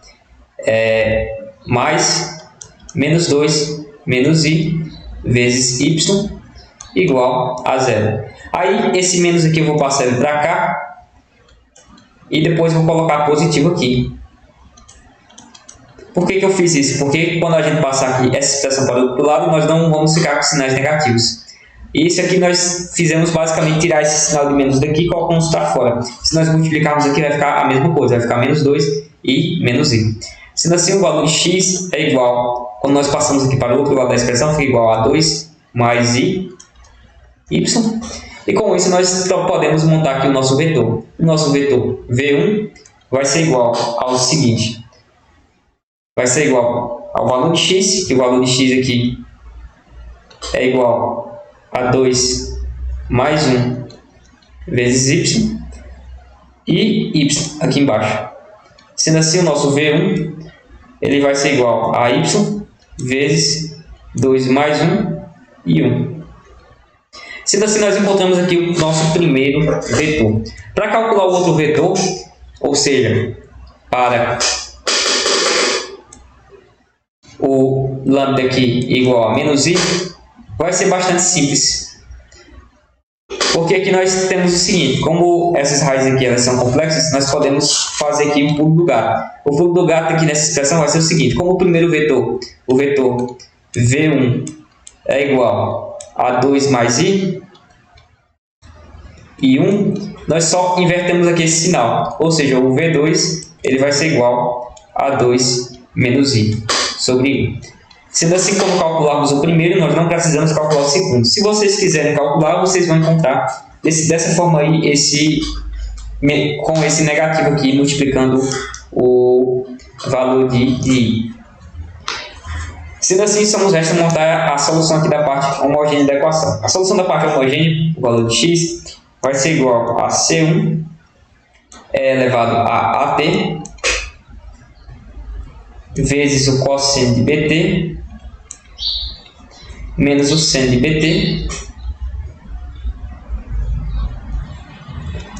mais menos 2 menos i vezes y igual a 0. Aí esse menos aqui eu vou passar ele para cá e depois vou colocar positivo aqui. Por que eu fiz isso? Porque quando a gente passar aqui essa expressão para o outro lado, nós não vamos ficar com sinais negativos. E isso aqui nós fizemos basicamente tirar esse sinal de menos daqui e colocamos para fora. Se nós multiplicarmos aqui, vai ficar a mesma coisa, vai ficar menos 2 e menos i. Sendo assim, o valor de x é igual, quando nós passamos aqui para o outro lado da expressão, fica igual a 2 mais i, y. E com isso nós podemos montar aqui o nosso vetor. O nosso vetor v1 vai ser igual ao seguinte. Vai ser igual ao valor de x, que o valor de x aqui é igual a 2 mais 1 vezes y e y aqui embaixo. Sendo assim, o nosso v1 ele vai ser igual a y vezes 2 mais 1 e 1. Sendo assim, nós encontramos aqui o nosso primeiro vetor. Para calcular o outro vetor, ou seja, para o lambda aqui igual a menos i, vai ser bastante simples. Porque aqui nós temos o seguinte, como essas raízes aqui elas são complexas, nós podemos fazer aqui um pulo do gato. O pulo do gato aqui nessa expressão vai ser o seguinte, como o primeiro vetor, o vetor v1 é igual a 2 mais i e 1, nós só invertemos aqui esse sinal, ou seja, o v2 ele vai ser igual a 2 menos i sobre i. Sendo assim, como calcularmos o primeiro, nós não precisamos calcular o segundo. Se vocês quiserem calcular, vocês vão encontrar dessa forma aí, com esse negativo aqui, multiplicando o valor de i. Sendo assim, só nos resta montar a solução aqui da parte homogênea da equação. A solução da parte homogênea, o valor de x, vai ser igual a C1 elevado a AT vezes o cosseno de BT menos o seno de BT,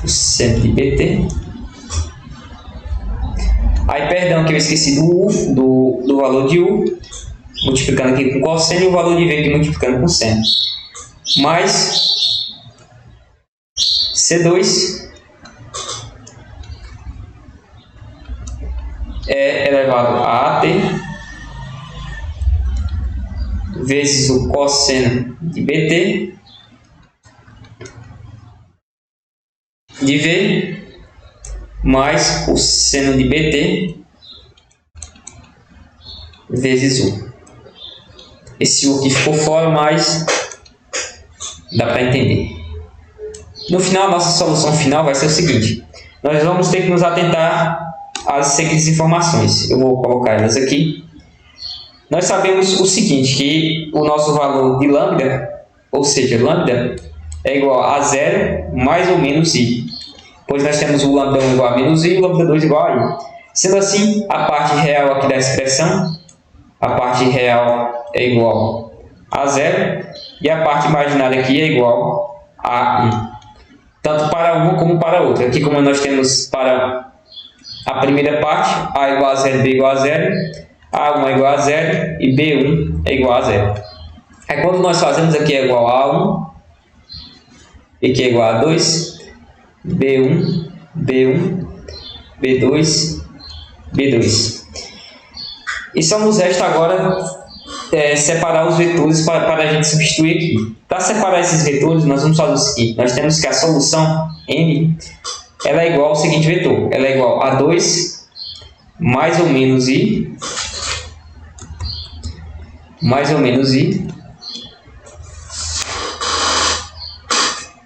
o seno de BT. Aí, perdão, que eu esqueci do U, do valor de U, multiplicando aqui com cosseno, e o valor de V aqui multiplicando com seno. Mais C2 é elevado a AT vezes o cosseno de BT de V mais o seno de BT vezes U. Esse U aqui ficou fora, mas dá para entender. No final, a nossa solução final vai ser o seguinte. Nós vamos ter que nos atentar às seguintes informações. Eu vou colocar elas aqui. Nós sabemos o seguinte, que o nosso valor de lambda, ou seja, lambda, é igual a 0 mais ou menos i. Pois nós temos o lambda 1 igual a menos i e o lambda 2 igual a i. Sendo assim, a parte real aqui da expressão, a parte real é igual a 0 e a parte imaginária aqui é igual a 1. Tanto para uma como para a outra. Aqui, como nós temos para a primeira parte, a igual a 0, b igual a 0, a1 é igual a 0 e b1 é igual a 0. Aí, quando nós fazemos aqui é igual a 1, e aqui é igual a 2, b1, b1, b2, b2. E só nos resta agora separar os vetores para a gente substituir aqui. Para separar esses vetores, nós vamos fazer o seguinte. Nós temos que a solução n ela é igual ao seguinte vetor. Ela é igual a 2 mais ou menos i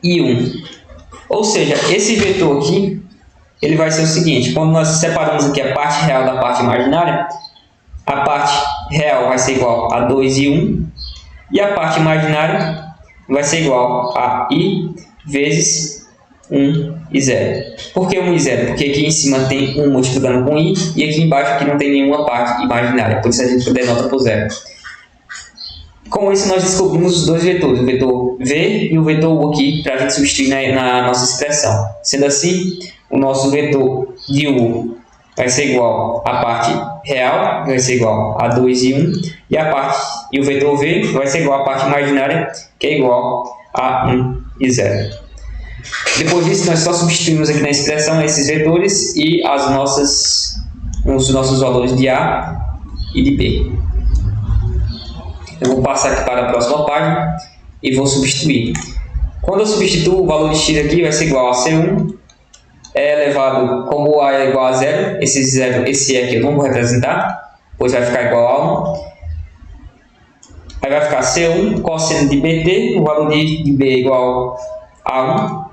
e 1. Ou seja, esse vetor aqui ele vai ser o seguinte. Quando nós separamos aqui a parte real da parte imaginária, a parte real vai ser igual a 2 e 1 e a parte imaginária vai ser igual a i vezes 1 e 0. Por que 1 e 0? Porque aqui em cima tem 1 multiplicando com i e aqui embaixo aqui não tem nenhuma parte imaginária, por isso a gente denota por 0. Com isso nós descobrimos os dois vetores, o vetor v e o vetor u aqui para a gente substituir na nossa expressão. Sendo assim, o nosso vetor de u vai ser igual à parte real, vai ser igual a 2 e 1, e o vetor v vai ser igual à parte imaginária, que é igual a 1 e 0. Depois disso, nós só substituímos aqui na expressão esses vetores e os nossos valores de a e de B. Eu vou passar aqui para a próxima página e vou substituir. Quando eu substituo, o valor de x aqui vai ser igual a C1 elevado, como A é igual a 0, esse E aqui eu não vou representar, pois vai ficar igual a 1. Aí vai ficar C1 cosseno de BT, o valor de B é igual a 1.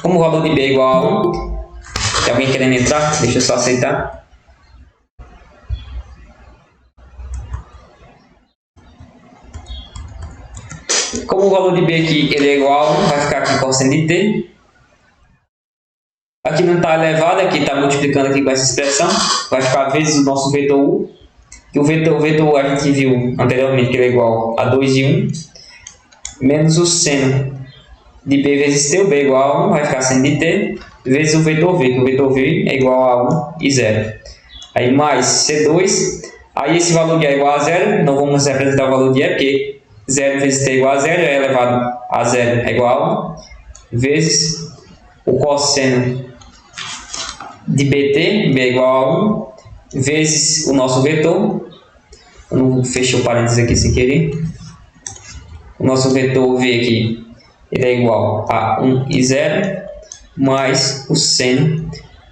Como o valor de B é igual a 1, tem alguém querendo entrar? Deixa eu só aceitar. Como o valor de B aqui ele é igual a 1, vai ficar aqui cosseno de T. Aqui não está elevado, aqui está multiplicando aqui com essa expressão. Vai ficar vezes o nosso vetor U. E o vetor U a gente viu anteriormente que ele é igual a 2 e 1. Menos o seno de B vezes T, o B é igual a 1, vai ficar seno de T. Vezes o vetor V, que o vetor V é igual a 1 e 0. Aí mais C2. Aí esse valor de A é igual a 0. Não vamos representar o valor de E, porque 0 vezes T é igual a 0. E elevado a 0 é igual a 1. Vezes o cosseno de BT, B é igual a 1, vezes o nosso vetor. Eu não fechei o parênteses aqui sem querer. O nosso vetor V aqui ele é igual a 1 e 0, mais o seno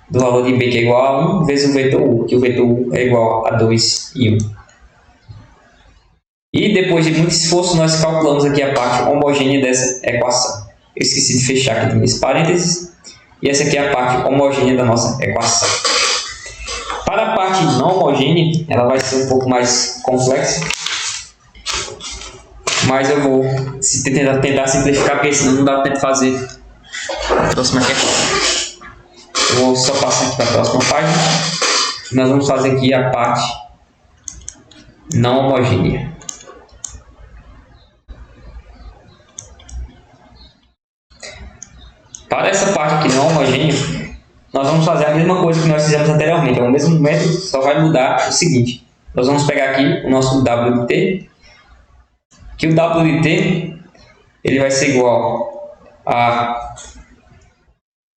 do valor de B, que é igual a 1, vezes o vetor U, que o vetor U é igual a 2 e 1. E depois de muito esforço, nós calculamos aqui a parte homogênea dessa equação. Eu esqueci de fechar aqui nesse parênteses. E essa aqui é a parte homogênea da nossa equação. Para a parte não homogênea, ela vai ser um pouco mais complexa. Mas eu vou tentar simplificar, porque senão não dá para fazer a próxima questão. Eu vou só passar aqui para a próxima página. Nós vamos fazer aqui a parte não homogênea. Para essa parte aqui não homogênea, nós vamos fazer a mesma coisa que nós fizemos anteriormente. É o mesmo método, só vai mudar o seguinte. Nós vamos pegar aqui o nosso W de T, que o W de T ele vai ser igual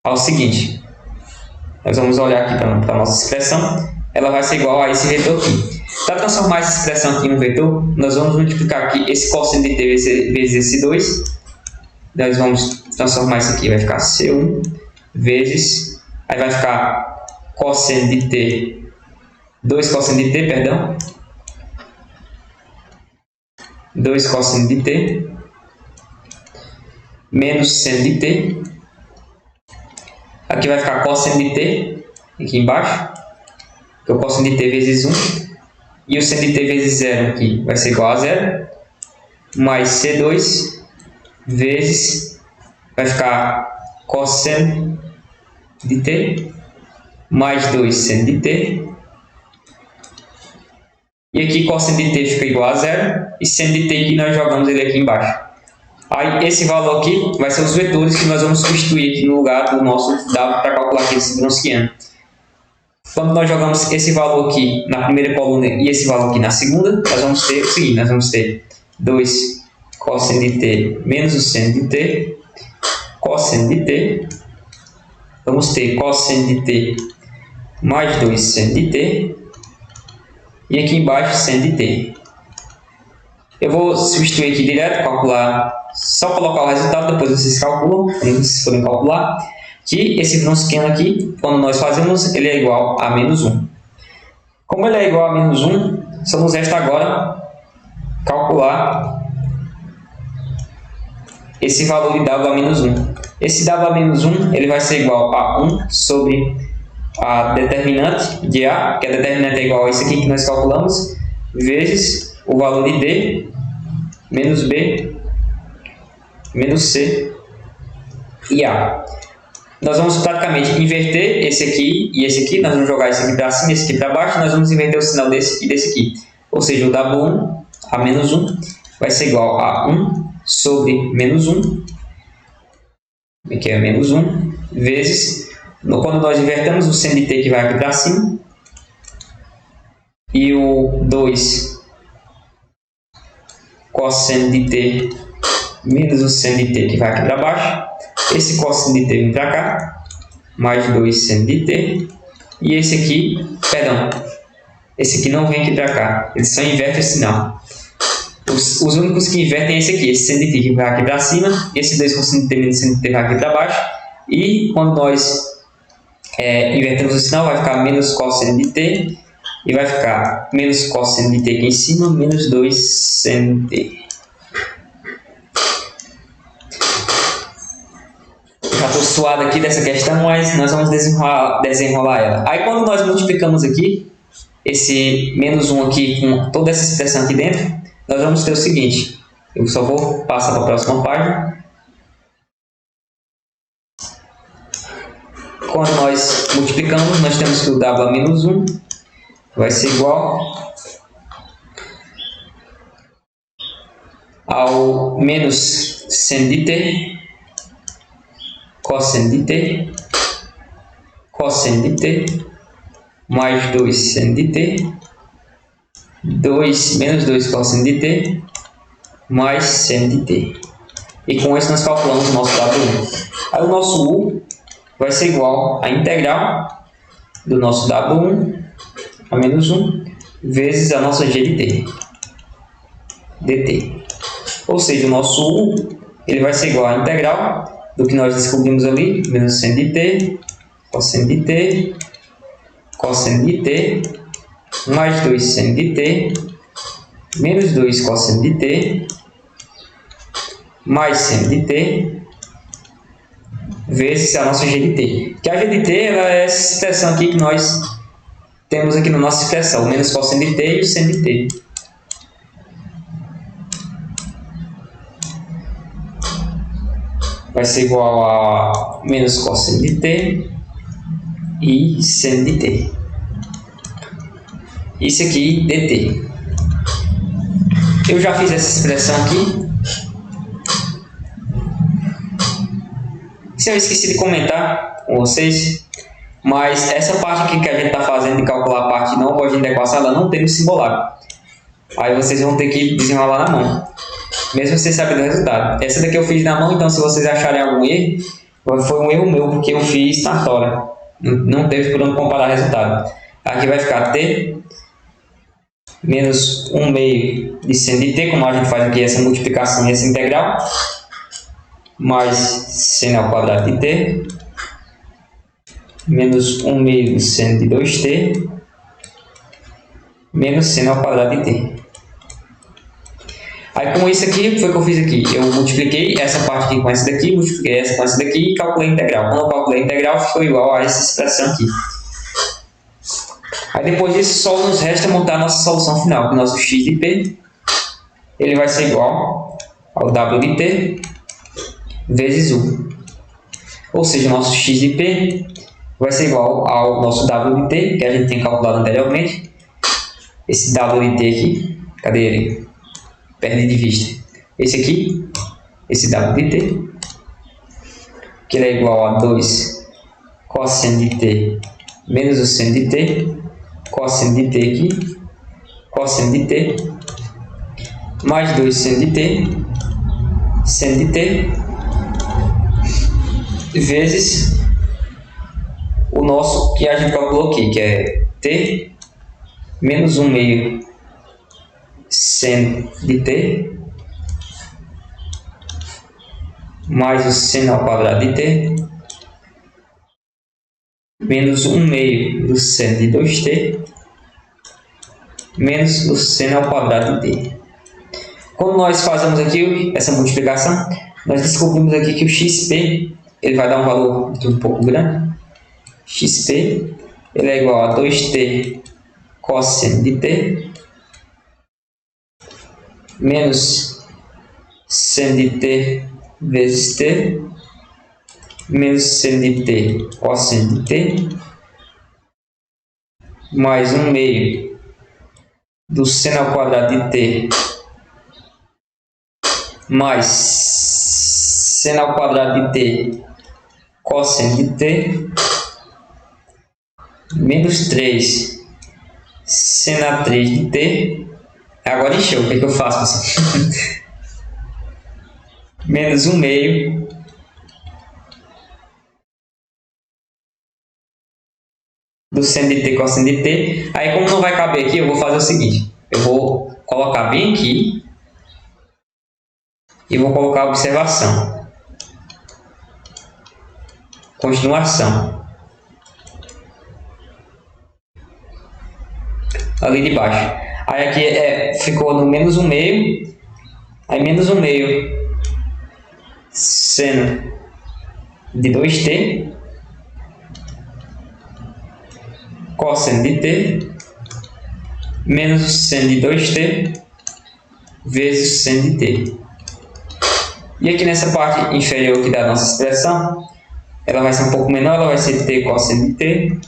ao seguinte. Nós vamos olhar aqui para a nossa expressão. Ela vai ser igual a esse vetor aqui. Para transformar essa expressão aqui em um vetor, nós vamos multiplicar aqui esse cosseno de T vezes esse 2. Nós vamos transformar isso aqui, vai ficar C1 vezes, aí vai ficar cosseno de T, 2 cosseno de T, perdão, 2 cosseno de T, menos seno de T, aqui vai ficar cosseno de T, aqui embaixo, que é o cosseno de T vezes 1, e o seno de T vezes 0 aqui vai ser igual a 0, mais C2, vezes, vai ficar cosseno de T, mais 2 seno de T, e aqui cosseno de T fica igual a 0, e seno de T que nós jogamos ele aqui embaixo. Aí esse valor aqui vai ser os vetores que nós vamos substituir aqui no lugar do nosso W para calcular aqui esse Wronskiano. Quando nós jogamos esse valor aqui na primeira coluna e esse valor aqui na segunda, nós vamos ter o seguinte, nós vamos ter 2 cosseno de T menos o seno de T, cosseno de T, vamos ter cosseno de T mais 2 seno de T, e aqui embaixo seno de T. Eu vou substituir aqui direto, calcular, só colocar o resultado, depois vocês calculam, quando vocês forem calcular, que esse Wronskiano aqui, quando nós fazemos, ele é igual a menos 1. Como ele é igual a menos 1, só nos resta agora calcular esse valor de W a menos 1. Esse W a menos 1 ele vai ser igual a 1 sobre a determinante de A, que a determinante é igual a isso aqui que nós calculamos, vezes o valor de D, menos B, menos C e A. Nós vamos praticamente inverter esse aqui e esse aqui, nós vamos jogar esse aqui para cima e esse aqui para baixo, nós vamos inverter o sinal desse e desse aqui. Ou seja, o W1 a menos 1 vai ser igual a 1 sobre menos 1, que é menos 1, vezes, quando nós invertemos o seno de T que vai aqui para cima, e o 2 cosseno de T menos o seno de T que vai aqui para baixo, esse cosseno de T vem para cá, mais 2 seno de T, e esse aqui, perdão, Esse aqui não vem aqui para cá. Ele só inverte o sinal. Os únicos que invertem é esse aqui. Esse seno de t que vai aqui para cima. Esse 2 com seno de t menos seno de t vai aqui para baixo. E quando nós invertemos o sinal, vai ficar menos cosseno de t. E vai ficar menos cosseno de t aqui em cima, menos 2 seno de t. Já estou suado aqui dessa questão, mas nós vamos desenrolar ela. Aí quando nós multiplicamos aqui, esse menos 1 aqui com toda essa expressão aqui dentro, nós vamos ter o seguinte. Eu só vou passar para a próxima página. Quando nós multiplicamos, nós temos que o W a menos 1 vai ser igual ao menos seno de t, cosseno de t, cosseno de t, mais 2 seno de t, menos 2 cosseno de t, mais seno de t. E com isso nós calculamos o nosso W1. Aí o nosso U vai ser igual à integral do nosso W1 a menos 1 vezes a nossa G de t, dt. Ou seja, o nosso U ele vai ser igual à integral do que nós descobrimos ali, menos seno de t, cosseno de t, cosseno de t, mais 2 seno de t, menos 2 cosseno de t, mais seno de t, vezes a nossa G de t. Que a G de t ela é essa expressão aqui que nós temos aqui na nossa expressão, o menos cosseno de t e o seno de t. Vai ser igual a menos cosseno de t e seno de t. Isso aqui, dt. Eu já fiz essa expressão aqui. Se eu esqueci de comentar com vocês, mas essa parte aqui que a gente está fazendo de calcular a parte não homogênea da equação, ela não tem no simulário. Aí vocês vão ter que desenrolar na mão, mesmo vocês sabendo o resultado. Essa daqui eu fiz na mão, então se vocês acharem algum erro, foi um erro meu, porque eu fiz na tora. Não teve por onde comparar o resultado. Aqui vai ficar t menos 1 meio de seno de t, como a gente faz aqui essa multiplicação e essa integral, mais seno ao quadrado de t, menos 1 meio do seno de 2t, menos seno ao quadrado de t. Aí com isso aqui, foi o que eu fiz aqui. Eu multipliquei essa parte aqui com essa daqui, multipliquei essa com essa daqui e calculei a integral. Quando eu calculei a integral, ficou igual a essa expressão aqui. Aí depois disso, só nos resta montar a nossa solução final. O nosso x de p, ele vai ser igual ao w de t vezes u. Ou seja, o nosso x de p vai ser igual ao nosso w de t, que a gente tem calculado anteriormente. Esse w de t aqui, cadê ele? Perde de vista. Esse aqui, esse w de t, que ele é igual a 2 cosseno de t menos o seno de t, cosseno de t aqui, cosseno de t, mais 2 seno de t, seno de t, vezes o nosso que a gente calculou aqui, que é t menos 1 meio seno de t, mais o seno ao quadrado de t, menos 1 meio do seno de 2t, menos o seno ao quadrado de t. Quando nós fazemos aqui essa multiplicação, nós descobrimos aqui que o xp ele vai dar um valor um pouco grande. Xp ele é igual a 2t cosseno de t, menos seno de t vezes t, menos seno de t cosseno de t, mais 1 meio do seno ao quadrado de t, mais seno ao quadrado de t cosseno de t, menos 3 seno a 3 de t. Agora encheu, o que eu faço, pessoal? Menos 1 meio . do seno de t cosseno de t. Aí, como não vai caber aqui, eu vou fazer o seguinte. Eu vou colocar bem aqui e vou colocar a observação. Continuação. Ali de baixo. Aí aqui ficou no menos 1/2. Aí menos 1/2 seno de 2t cosseno de t menos o seno de 2t vezes o seno de t. E aqui nessa parte inferior aqui da nossa expressão, ela vai ser um pouco menor, ela vai ser t cosseno de t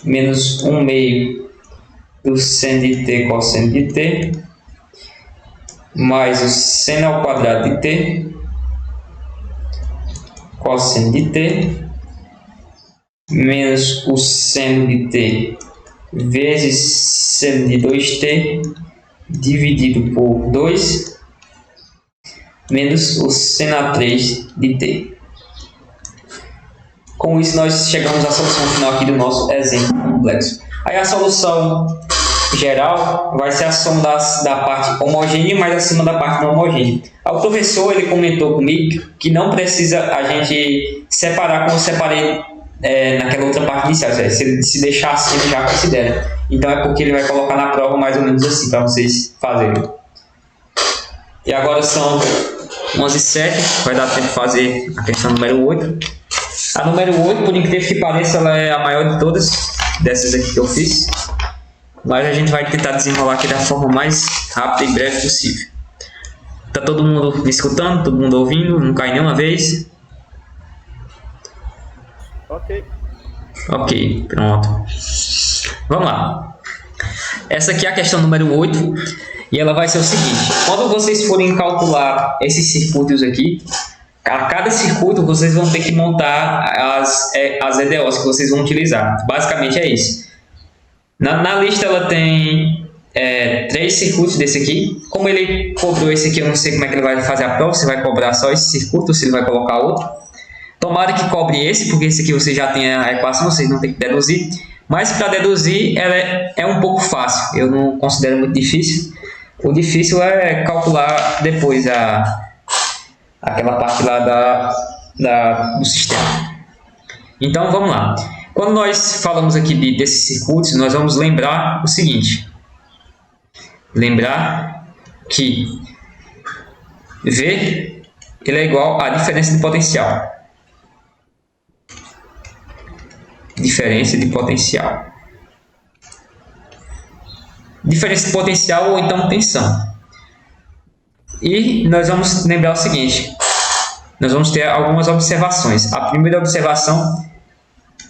menos 1/2 do seno de t cosseno de t mais o seno ao quadrado de t cosseno de t menos o seno de t vezes seno de 2t dividido por 2 menos o seno a 3 de t. Com isso, nós chegamos à solução final aqui do nosso exemplo complexo. Aí a solução geral vai ser a soma da parte homogênea mais acima da parte não homogênea. O professor ele comentou comigo que não precisa a gente separar como eu separei naquela outra parte inicial. Se deixar assim, ele já considera. Então é porque ele vai colocar na prova mais ou menos assim para vocês fazerem. E agora são 11h07, vai dar tempo de fazer a questão número 8. A número 8, por incrível que pareça, ela é a maior de todas dessas aqui que eu fiz. Mas a gente vai tentar desenrolar aqui da forma mais rápida e breve possível. Tá todo mundo me escutando? Todo mundo ouvindo? Não cai nenhuma vez? Ok. Ok, pronto. Vamos lá. Essa aqui é a questão número 8. E ela vai ser o seguinte. Quando vocês forem calcular esses circuitos aqui, a cada circuito vocês vão ter que montar as EDOs que vocês vão utilizar. Basicamente é isso. Na lista ela tem 3 circuitos desse aqui. Como ele cobrou esse aqui, eu não sei como é que ele vai fazer a prova. Se vai cobrar só esse circuito ou se ele vai colocar outro. Tomara que cobre esse, porque esse aqui você já tem a equação, vocês não tem que deduzir. Mas para deduzir ela é um pouco fácil. Eu não considero muito difícil. O difícil é calcular depois aquela parte lá do sistema. Então vamos lá. Quando nós falamos aqui desses circuitos, nós vamos lembrar o seguinte. Lembrar que V ele é igual à diferença de potencial. Diferença de potencial. Diferença de potencial ou então tensão. E nós vamos lembrar o seguinte. Nós vamos ter algumas observações. A primeira observação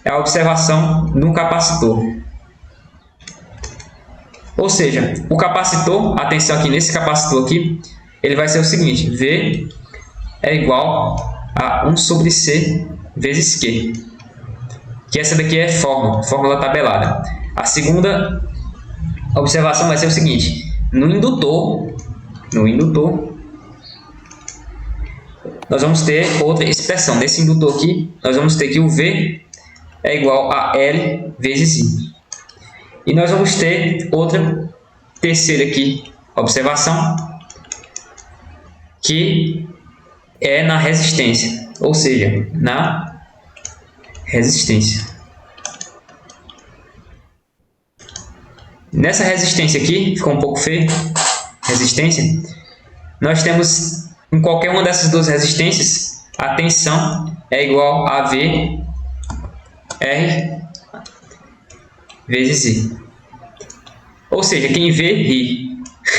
é a observação no capacitor. Ou seja, o capacitor, atenção aqui nesse capacitor aqui, ele vai ser o seguinte. V é igual a 1 sobre C vezes Q. Que essa daqui é fórmula tabelada. A segunda observação vai ser o seguinte. No indutor, nós vamos ter outra expressão. Nesse indutor aqui, nós vamos ter que o V é igual a L vezes I. E nós vamos ter outra terceira aqui, observação, que é na resistência, ou seja, na resistência. Nessa resistência aqui, ficou um pouco feio, resistência, nós temos em qualquer uma dessas duas resistências, a tensão é igual a V R vezes I. Ou seja, quem vê, ri.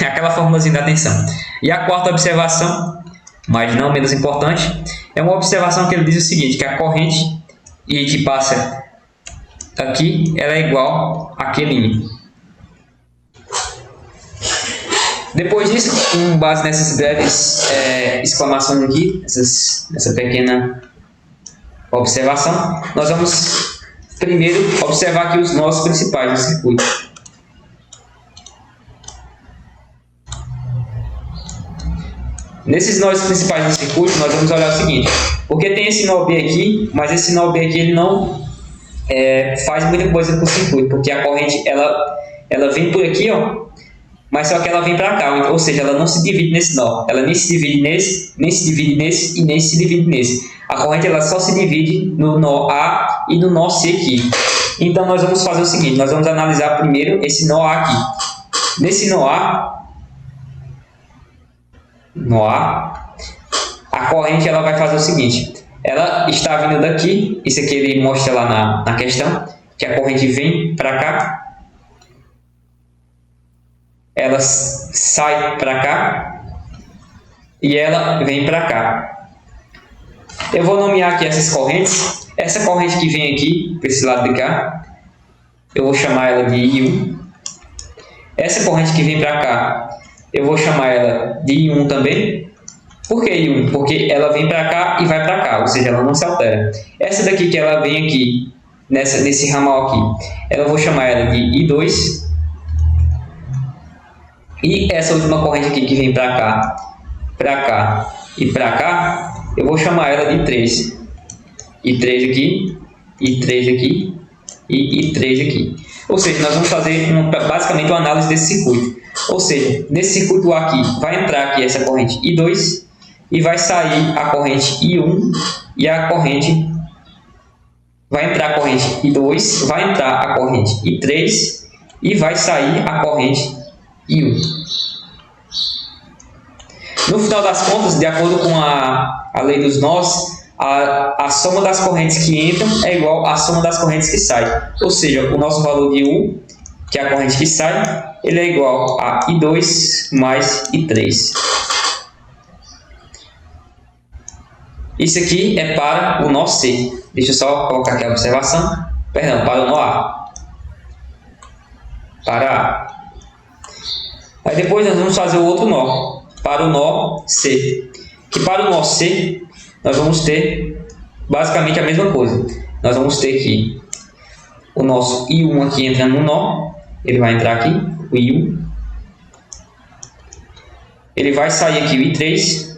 Aquela formulazinha da tensão. E a quarta observação, mas não menos importante, é uma observação que ele diz o seguinte, que a corrente I que passa aqui, ela é igual a Q'. Depois disso, com base nessas breves exclamações aqui, essa pequena observação, nós vamos primeiro observar aqui os nós principais do circuito. Nesses nós principais do circuito, nós vamos olhar o seguinte, porque tem esse nó B aqui, mas esse nó B aqui ele não faz muita coisa para o circuito, porque a corrente ela vem por aqui, ó, mas só que ela vem para cá, ou seja, ela não se divide nesse nó, ela nem se divide nesse, nem se divide nesse e nem se divide nesse. A corrente ela só se divide no nó A e no nó C aqui. Então nós vamos fazer o seguinte, nós vamos analisar primeiro esse nó A aqui. Nesse nó A, a corrente ela vai fazer o seguinte, ela está vindo daqui, isso aqui ele mostra lá na questão, que a corrente vem para cá, ela sai para cá e ela vem para cá. Eu vou nomear aqui essas correntes. Essa corrente que vem aqui, para esse lado de cá, eu vou chamar ela de I1. Essa corrente que vem para cá, eu vou chamar ela de I1 também. Por que I1? Porque ela vem para cá e vai para cá, ou seja, ela não se altera. Essa daqui que ela vem aqui, nesse ramal aqui, eu vou chamar ela de I2. E essa última corrente aqui que vem para cá e para cá, eu vou chamar ela de 3. I3 aqui, I3 aqui e I3 aqui. Ou seja, nós vamos fazer basicamente uma análise desse circuito. Ou seja, nesse circuito aqui, vai entrar aqui essa corrente I2 e vai sair a corrente I1 e a corrente... Vai entrar a corrente I2, vai entrar a corrente I3 e vai sair a corrente I1. No final das contas, de acordo com a lei dos nós, a soma das correntes que entram é igual à soma das correntes que saem. Ou seja, o nosso valor de U, que é a corrente que sai, ele é igual a I2 mais I3. Isso aqui é para o nó C. Deixa eu só colocar aqui a observação. Perdão, para o nó A. Para A. Aí depois nós vamos fazer o outro nó, para o nó C. Que para o nó C, nós vamos ter basicamente a mesma coisa. Nós vamos ter aqui o nosso I1 aqui entrando no nó. Ele vai entrar aqui, o I1. Ele vai sair aqui o I3.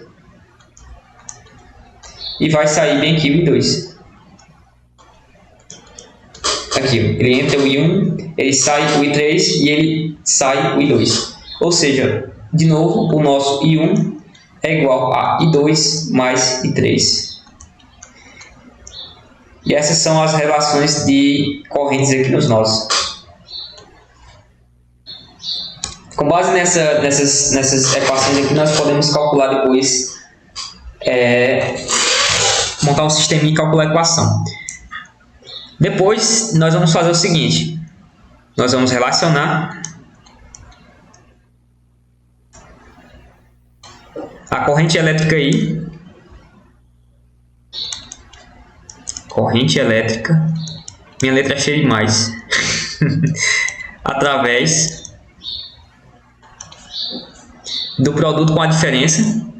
E vai sair bem aqui o I2. Aqui, ele entra o I1, ele sai o I3 e ele sai o I2. Ou seja, de novo, o nosso I1 é igual a I2 mais I3. E essas são as relações de correntes aqui nos nós. Com base nessas equações aqui, nós podemos calcular depois, montar um sistema e calcular a equação. Depois, nós vamos fazer o seguinte. Nós vamos relacionar a corrente elétrica I, corrente elétrica, minha letra é cheia demais, através do produto com a diferença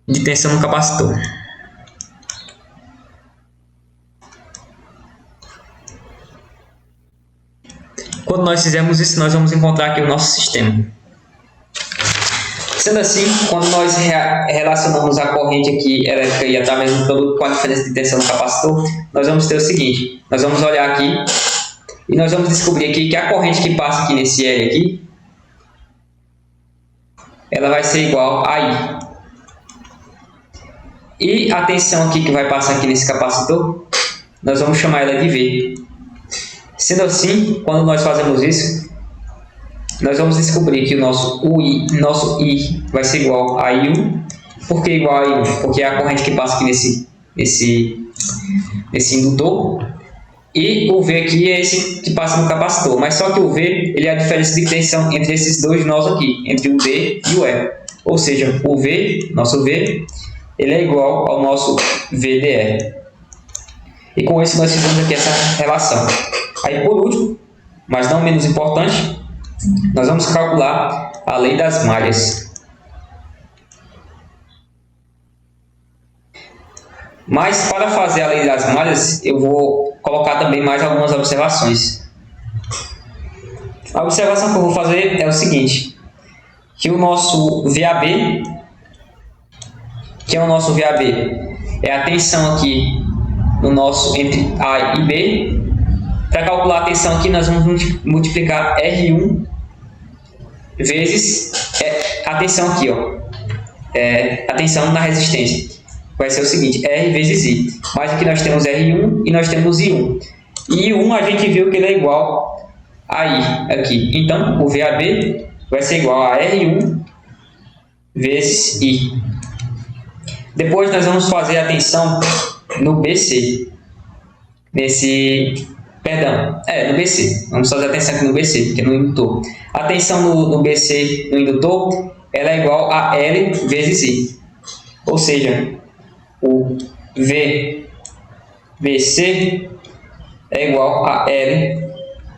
de tensão no capacitor. Quando nós fizermos isso, nós vamos encontrar aqui o nosso sistema. Sendo assim, quando nós relacionamos a corrente aqui elétrica e através do produto com a diferença de tensão no capacitor, nós vamos ter o seguinte. Nós vamos olhar aqui e nós vamos descobrir aqui que a corrente que passa aqui nesse L aqui, ela vai ser igual a I. E a tensão aqui que vai passar aqui nesse capacitor, nós vamos chamar ela de V. Sendo assim, quando nós fazemos isso, nós vamos descobrir que o nosso I vai ser igual a I1. Por que igual a I1? Porque é a corrente que passa aqui nesse indutor. E o V aqui é esse que passa no capacitor. Mas só que o V ele é a diferença de tensão entre esses dois nós aqui, entre o D e o E. Ou seja, o V, nosso V, ele é igual ao nosso VDE. E com isso nós fizemos aqui essa relação. Aí por último, mas não menos importante, nós vamos calcular a lei das malhas. Mas para fazer a lei das malhas, eu vou colocar também mais algumas observações. A observação que eu vou fazer é o seguinte. que o nosso VAB, que é o nosso VAB, é a tensão aqui no nosso entre A e B. Para calcular a tensão aqui, nós vamos multiplicar R1 vezes a tensão aqui, ó, a tensão na resistência. Vai ser o seguinte, R vezes I. Mas aqui nós temos R1 e nós temos I1. E I1 a gente viu que ele é igual a I aqui. Então, o VAB vai ser igual a R1 vezes I. Depois nós vamos fazer a tensão no BC. No BC. Vamos fazer a tensão aqui no BC, porque no indutor. A tensão no BC, no indutor, ela é igual a L vezes I. Ou seja, o VBC é igual a L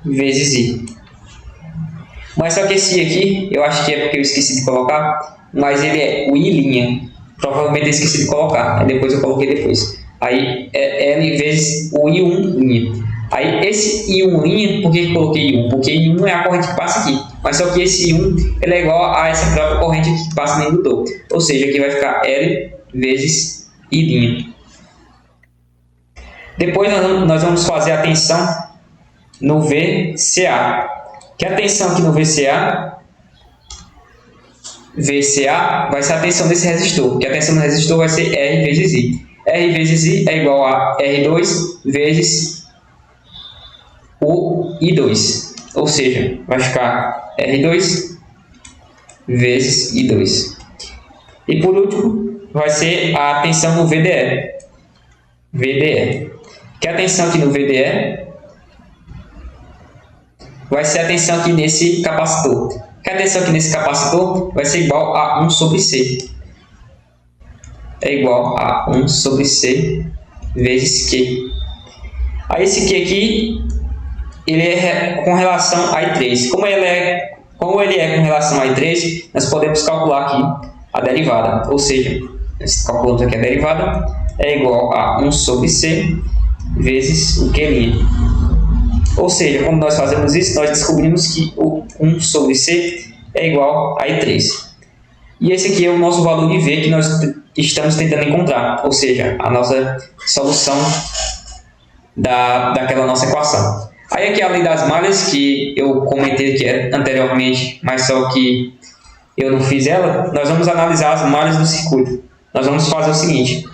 vezes I. Mas só que esse I aqui, eu acho que é porque eu esqueci de colocar, mas ele é o I'. Provavelmente eu esqueci de colocar, aí depois eu coloquei depois. Aí é L vezes o I1'. Aí esse I1', por que eu coloquei I1? Porque I1 é a corrente que passa aqui. Mas só que esse I1 ele é igual a essa própria corrente aqui que passa no indutor. Ou seja, aqui vai ficar L vezes I'. Depois nós vamos fazer a tensão no VCA. Que a tensão aqui no VCA vai ser a tensão desse resistor. Que a tensão do resistor vai ser R vezes I. R vezes I é igual a R2 vezes o I2. Ou seja, vai ficar R2 vezes I2. E por último, vai ser a tensão no VDE. Que a tensão aqui no VDE vai ser a tensão aqui nesse capacitor. Que a tensão aqui nesse capacitor vai ser igual a 1 sobre C. É igual a 1 sobre C vezes Q. Aí esse Q aqui, ele é com relação a I3. Como ele é com relação a I3, nós podemos calcular aqui a derivada. Ou seja, nós calculamos aqui a derivada, é igual a 1 sobre C vezes o Q'. Ou seja, como nós fazemos isso, nós descobrimos que o 1 sobre C é igual a I3. E esse aqui é o nosso valor de V que nós estamos tentando encontrar, ou seja, a nossa solução daquela nossa equação. Aí aqui a lei das malhas, que eu comentei aqui anteriormente, mas só que eu não fiz ela, nós vamos analisar as malhas do circuito. Nós vamos fazer o seguinte,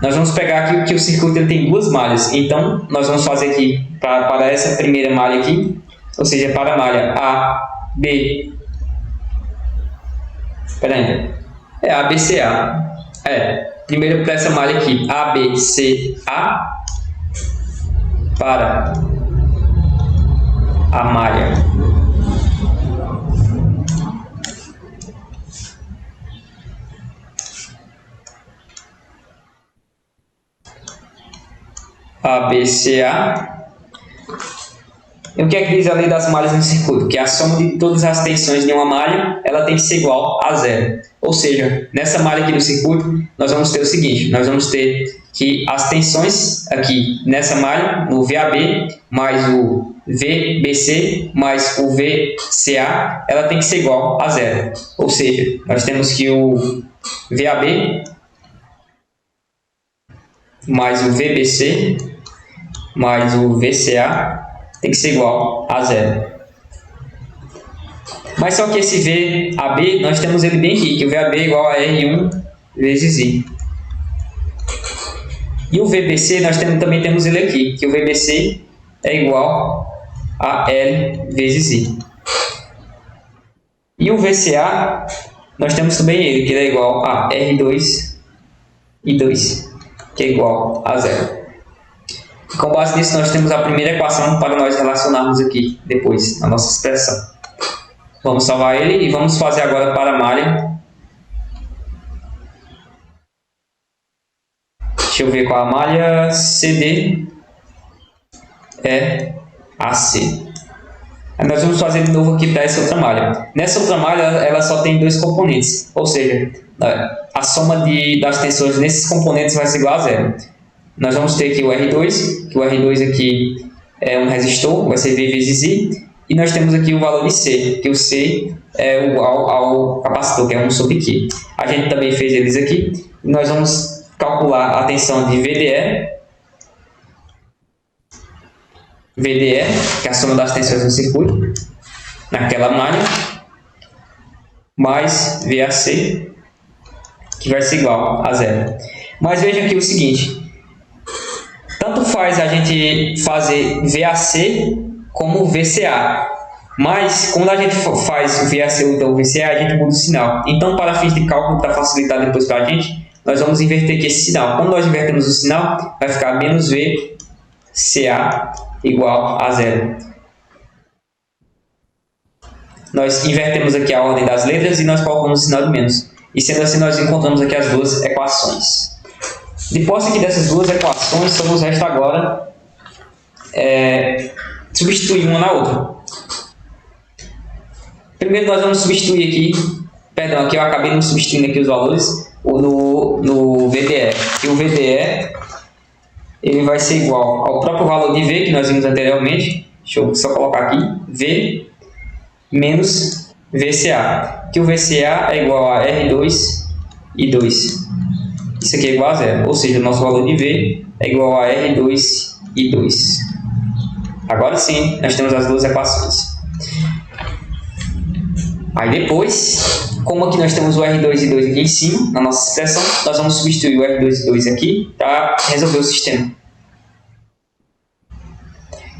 nós vamos pegar aqui que o circuito ele tem duas malhas, então nós vamos fazer aqui para essa primeira malha aqui, ou seja, para a malha A, B, ABCA. Primeiro para essa malha aqui, ABCA, para a malha ABCA. E o que é que diz a lei das malhas no circuito? Que a soma de todas as tensões de uma malha, ela tem que ser igual a zero. Ou seja, nessa malha aqui no circuito, nós vamos ter o seguinte, nós vamos ter que as tensões aqui nessa malha, no VAB, mais o VBC, mais o VCA, ela tem que ser igual a zero. Ou seja, nós temos que o VAB mais o VBC mais o VCA tem que ser igual a zero. Mas só que esse VAB, nós temos ele bem aqui, que o VAB é igual a R1 vezes I. E o VBC, nós também temos ele aqui, que o VBC é igual a L vezes I. E o VCA, nós temos também ele, que ele é igual a R2 e 2, que é igual a zero. E com base nisso, nós temos a primeira equação para nós relacionarmos aqui depois, na nossa expressão. Vamos salvar ele e vamos fazer agora para a malha. Deixa eu ver qual a malha. CD é AC. Aí nós vamos fazer de novo aqui para essa outra malha. Nessa outra malha, ela só tem dois componentes. Ou seja, a soma das tensões nesses componentes vai ser igual a zero. Nós vamos ter aqui o R2, que o R2 aqui é um resistor, vai ser V vezes I. E nós temos aqui o valor de C, que o C é igual ao capacitor, que é 1 sobre Q. A gente também fez eles aqui. Nós vamos calcular a tensão de VDE, que é a soma das tensões no circuito, naquela malha, mais VAC, que vai ser igual a 0. Mas veja aqui o seguinte, tanto faz a gente fazer VAC como VCA, mas quando a gente faz o VAC ou então o VCA, a gente muda o sinal. Então, para fins de cálculo, para facilitar depois para a gente, nós vamos inverter aqui esse sinal. Quando nós invertemos o sinal, vai ficar menos VCA igual a 0. Nós invertemos aqui a ordem das letras e nós colocamos o sinal de menos. E sendo assim, nós encontramos aqui as duas equações. De posse aqui dessas duas equações, só nos resta agora substituir uma na outra. Primeiro nós vamos substituir aqui, perdão, aqui eu acabei não substituindo aqui os valores, no VDE. E o VDE ele vai ser igual ao próprio valor de V que nós vimos anteriormente. Deixa eu só colocar aqui, V menos VCA. Que o VCA é igual a R2 e 2. Isso aqui é igual a 0. Ou seja, o nosso valor de V é igual a R2 e 2. Agora sim, nós temos as duas equações. Aí depois, como aqui nós temos o R2 e 2 aqui em cima, na nossa expressão, nós vamos substituir o R2 e 2 aqui para resolver o sistema.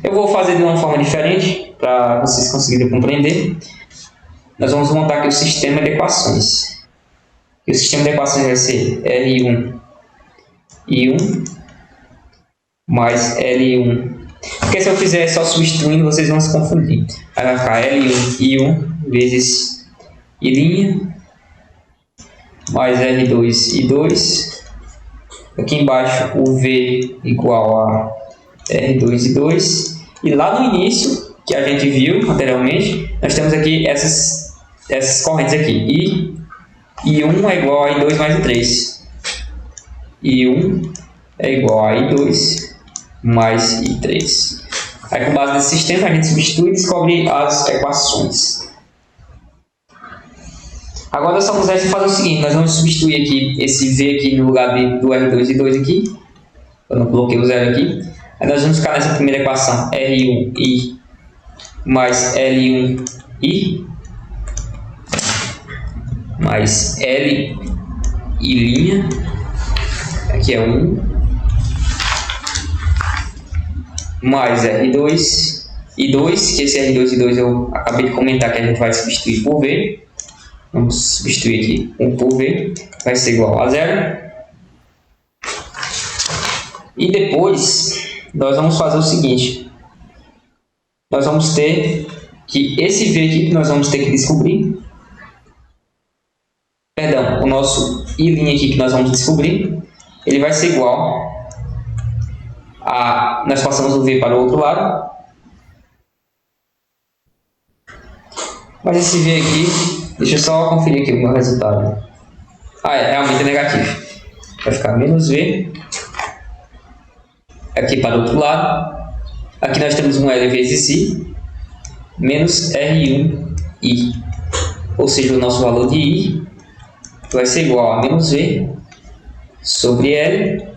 Eu vou fazer de uma forma diferente, para vocês conseguirem compreender. Nós vamos montar aqui o sistema de equações. E o sistema de equações vai ser R1 I1 mais L1. Porque se eu fizer só substituindo, vocês vão se confundir. Aí vai ficar L1 I1 vezes I' mais R2 I2. Aqui embaixo o V igual a R2 I2. E lá no início, que a gente viu anteriormente, nós temos aqui essas correntes aqui. I1 é igual a I2 mais I3. I1 é igual a I2 mais I3. Aí, com base nesse sistema, a gente substitui e descobre as equações. Agora, só nos resta fazer o seguinte: nós vamos substituir aqui esse V aqui no lugar do R2 e 2 aqui. Eu não coloquei o zero aqui. Aí, nós vamos ficar nessa primeira equação: R1I mais L1I mais L I', aqui é 1, mais R2 e 2, que esse R2 e 2 eu acabei de comentar que a gente vai substituir por V. Vamos substituir aqui 1 por V, vai ser igual a 0. E depois nós vamos fazer o seguinte: nós vamos ter que esse V aqui que nós vamos ter que descobrir, perdão, o nosso I' aqui que nós vamos descobrir, ele vai ser igual a, nós passamos o V para o outro lado, mas esse V aqui, deixa eu só conferir aqui o meu resultado. Realmente é negativo, vai ficar menos V, aqui para o outro lado, aqui nós temos um L vezes I, menos R1I, ou seja, o nosso valor de I vai ser igual a menos V sobre L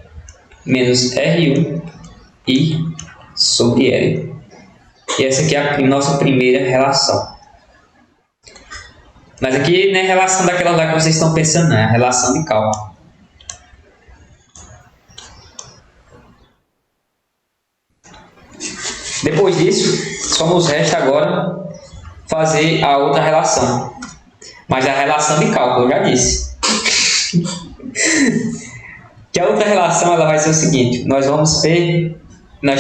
menos R1I sobre L. E essa aqui é a nossa primeira relação. Mas aqui não é relação daquela lá que vocês estão pensando, não. É a relação de cálculo. Depois disso, só nos resta agora fazer a outra relação. Mas a relação de cálculo, eu já disse. Que a outra relação ela vai ser o seguinte: nós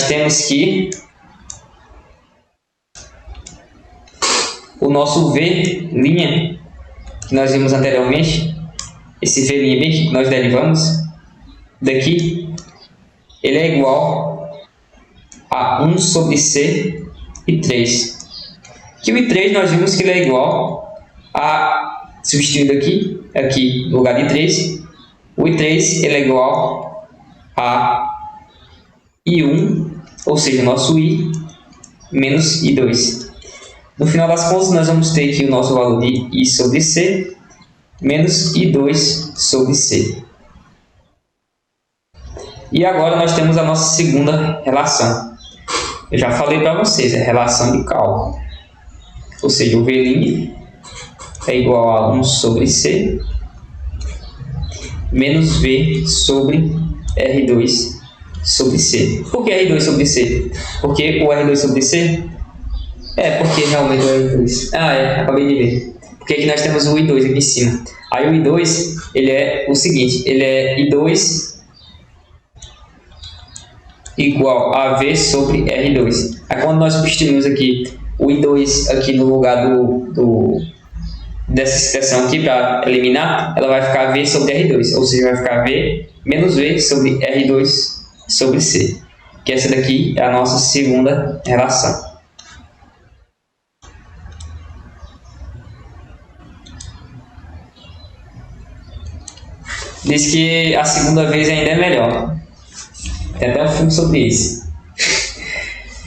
temos que o nosso V' que nós vimos anteriormente, esse V' bem que nós derivamos daqui, ele é igual a 1 sobre C e 3. Que o I3 nós vimos que ele é igual a, substituindo aqui no lugar de 3, o I3 ele é igual a I1, ou seja, o nosso I, menos I2. No final das contas, nós vamos ter aqui o nosso valor de I sobre C menos I2 sobre C. E agora nós temos a nossa segunda relação. Eu já falei para vocês, é a relação de cálculo. Ou seja, o V' é igual a 1 sobre C menos V sobre R2 sobre C. Por que R2 sobre C? Porque o R2 sobre C? Porque realmente o R2. Acabei de ver. Porque aqui nós temos o I2 aqui em cima. Aí o I2, ele é o seguinte, ele é I2 igual a V sobre R2. Aí quando nós substituímos aqui o I2 aqui no lugar dessa expressão aqui para eliminar, ela vai ficar V sobre R2, ou seja, vai ficar V menos V sobre R2 sobre C. Que essa daqui é a nossa segunda relação. Diz que a segunda vez ainda é melhor. Tem até um filme sobre isso.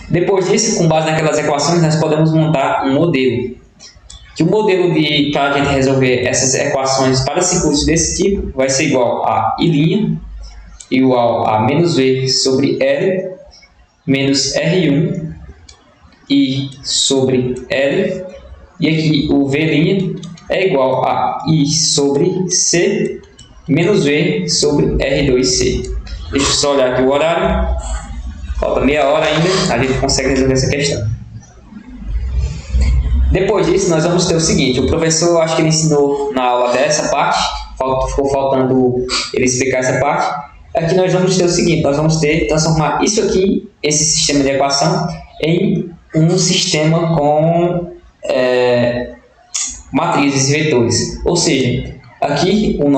Depois disso, com base naquelas equações, nós podemos montar um modelo. Que o modelo para a gente resolver essas equações para circuitos desse tipo vai ser igual a I' igual a menos V sobre L menos R1 I sobre L. E aqui o V' é igual a I sobre C menos V sobre R2C. Deixa eu só olhar aqui o horário. Falta meia hora ainda, a gente consegue resolver essa questão. Depois disso, nós vamos ter o seguinte. O professor, acho que ele ensinou na aula dessa parte. Ficou faltando ele explicar essa parte. Aqui nós vamos ter o seguinte. Nós vamos transformar isso aqui, esse sistema de equação, em um sistema com matrizes e vetores. Ou seja, aqui a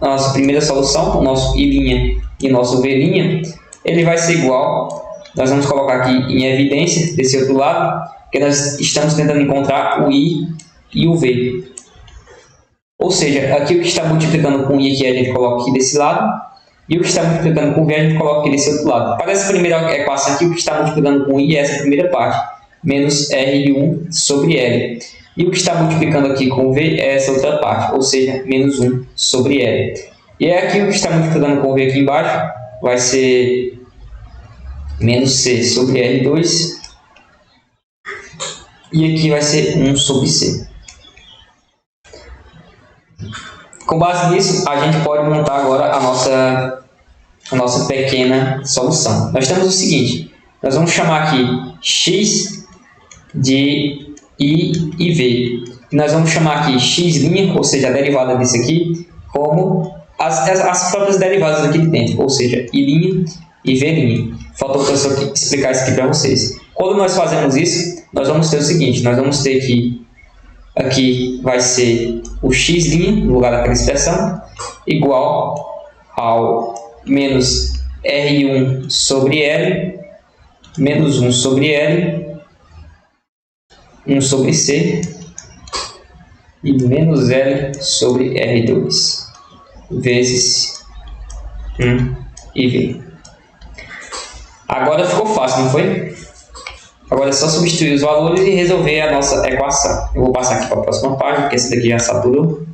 nossa primeira solução, o nosso I' e o nosso V', ele vai ser igual, nós vamos colocar aqui em evidência desse outro lado, que nós estamos tentando encontrar o I e o V. Ou seja, aqui o que está multiplicando com o I aqui a gente coloca aqui desse lado, e o que está multiplicando com o V a gente coloca aqui desse outro lado. Para essa primeira equação aqui, o que está multiplicando com o I é essa primeira parte, menos R1 sobre L. E o que está multiplicando aqui com o V é essa outra parte, ou seja, menos 1 sobre L. E aqui o que está multiplicando com o V aqui embaixo vai ser menos C sobre R2. E aqui vai ser 1 sobre C. Com base nisso, a gente pode montar agora a nossa pequena solução. Nós temos o seguinte. Nós vamos chamar aqui x de I e V. E nós v'amos chamar aqui x', ou seja, a derivada disso aqui, como as próprias derivadas aqui de dentro, ou seja, I' e V'. Faltou o professor explicar isso aqui para vocês. Quando nós fazemos isso, nós vamos ter o seguinte, nós vamos ter que aqui vai ser o x' no lugar daquela expressão, igual ao menos R1 sobre L, menos 1 sobre L, 1 sobre C, e menos L sobre R2. Vezes 1 e V. Agora ficou fácil, não foi? Agora é só substituir os valores e resolver a nossa equação. Eu vou passar aqui para a próxima página, porque essa daqui já saturou.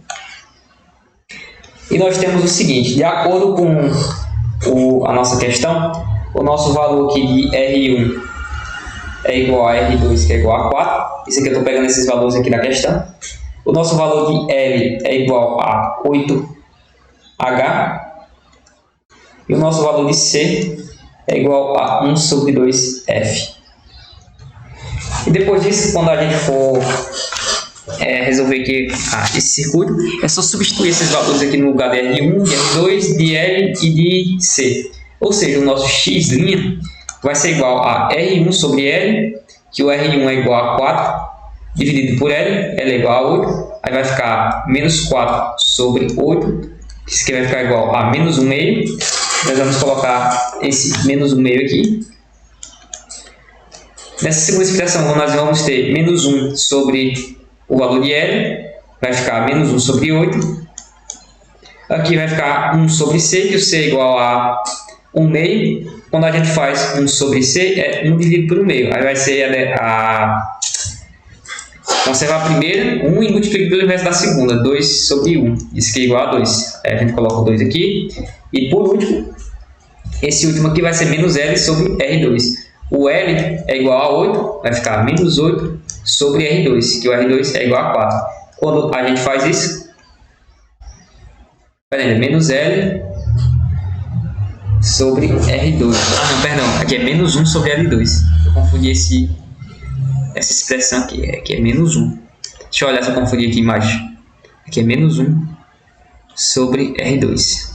E nós temos o seguinte, de acordo com a nossa questão, o nosso valor aqui de R1 é igual a R2, que é igual a 4. Isso aqui eu estou pegando esses valores aqui da questão. O nosso valor de L é igual a 8H. E o nosso valor de C é igual a 1 sobre 2F. E depois disso, quando a gente for resolver aqui esse circuito, é só substituir esses valores aqui no lugar de R1, de R2, de L e de C. Ou seja, o nosso x' vai ser igual a R1 sobre L, que o R1 é igual a 4, dividido por L, L é igual a 8, aí vai ficar menos 4 sobre 8, isso aqui vai ficar igual a menos 1 meio. Nós vamos colocar esse menos 1 meio aqui. Nessa segunda expressão, nós vamos ter menos 1 sobre o valor de L, vai ficar menos 1 sobre 8. Aqui vai ficar 1 sobre C, que o C é igual a 1 meio. Quando a gente faz 1 sobre C, é 1 dividido por 1 meio. Aí vai ser conserva a primeira, 1 e multiplica pelo inverso da segunda, 2 sobre 1. Isso aqui é igual a 2. Aí a gente coloca o 2 aqui. E por último, esse último aqui vai ser menos L sobre R2. O L é igual a 8, vai ficar menos 8 sobre R2, que o R2 é igual a 4. Quando a gente faz isso, menos L sobre R2. Ah, não, perdão, aqui é menos 1 sobre L2. Eu confundi essa expressão aqui, aqui é menos 1. Deixa eu olhar se eu confundi aqui embaixo. Aqui é menos 1 sobre R2.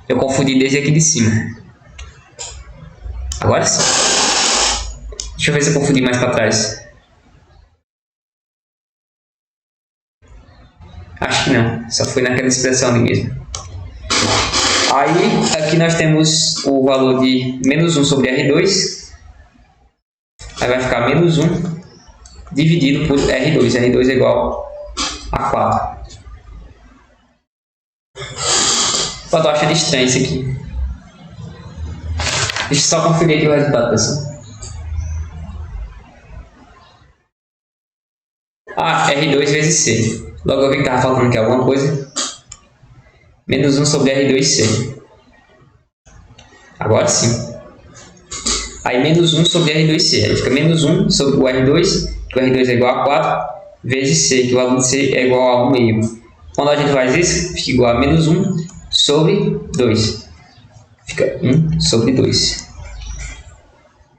Eu confundi desde aqui de cima. Agora sim. Deixa eu ver se eu confundi mais para trás. Acho que não. Só foi naquela expressão ali mesmo. Aí, aqui nós temos o valor de menos 1 sobre R2. Aí vai ficar menos 1 dividido por R2. R2 é igual a 4. Eu tô achando estranho isso aqui. Deixa eu só conferir aqui o resultado, pessoal. Ah, R2 vezes C. Logo eu vi que estava faltando aqui alguma coisa. Menos 1 sobre R2C. Agora sim. Aí menos 1 sobre R2C. Aí fica menos 1 sobre o R2, que o R2 é igual a 4, vezes C, que o valor de C é igual a 1 meio. Quando a gente faz isso, fica igual a menos 1 sobre 2. Fica 1 sobre 2.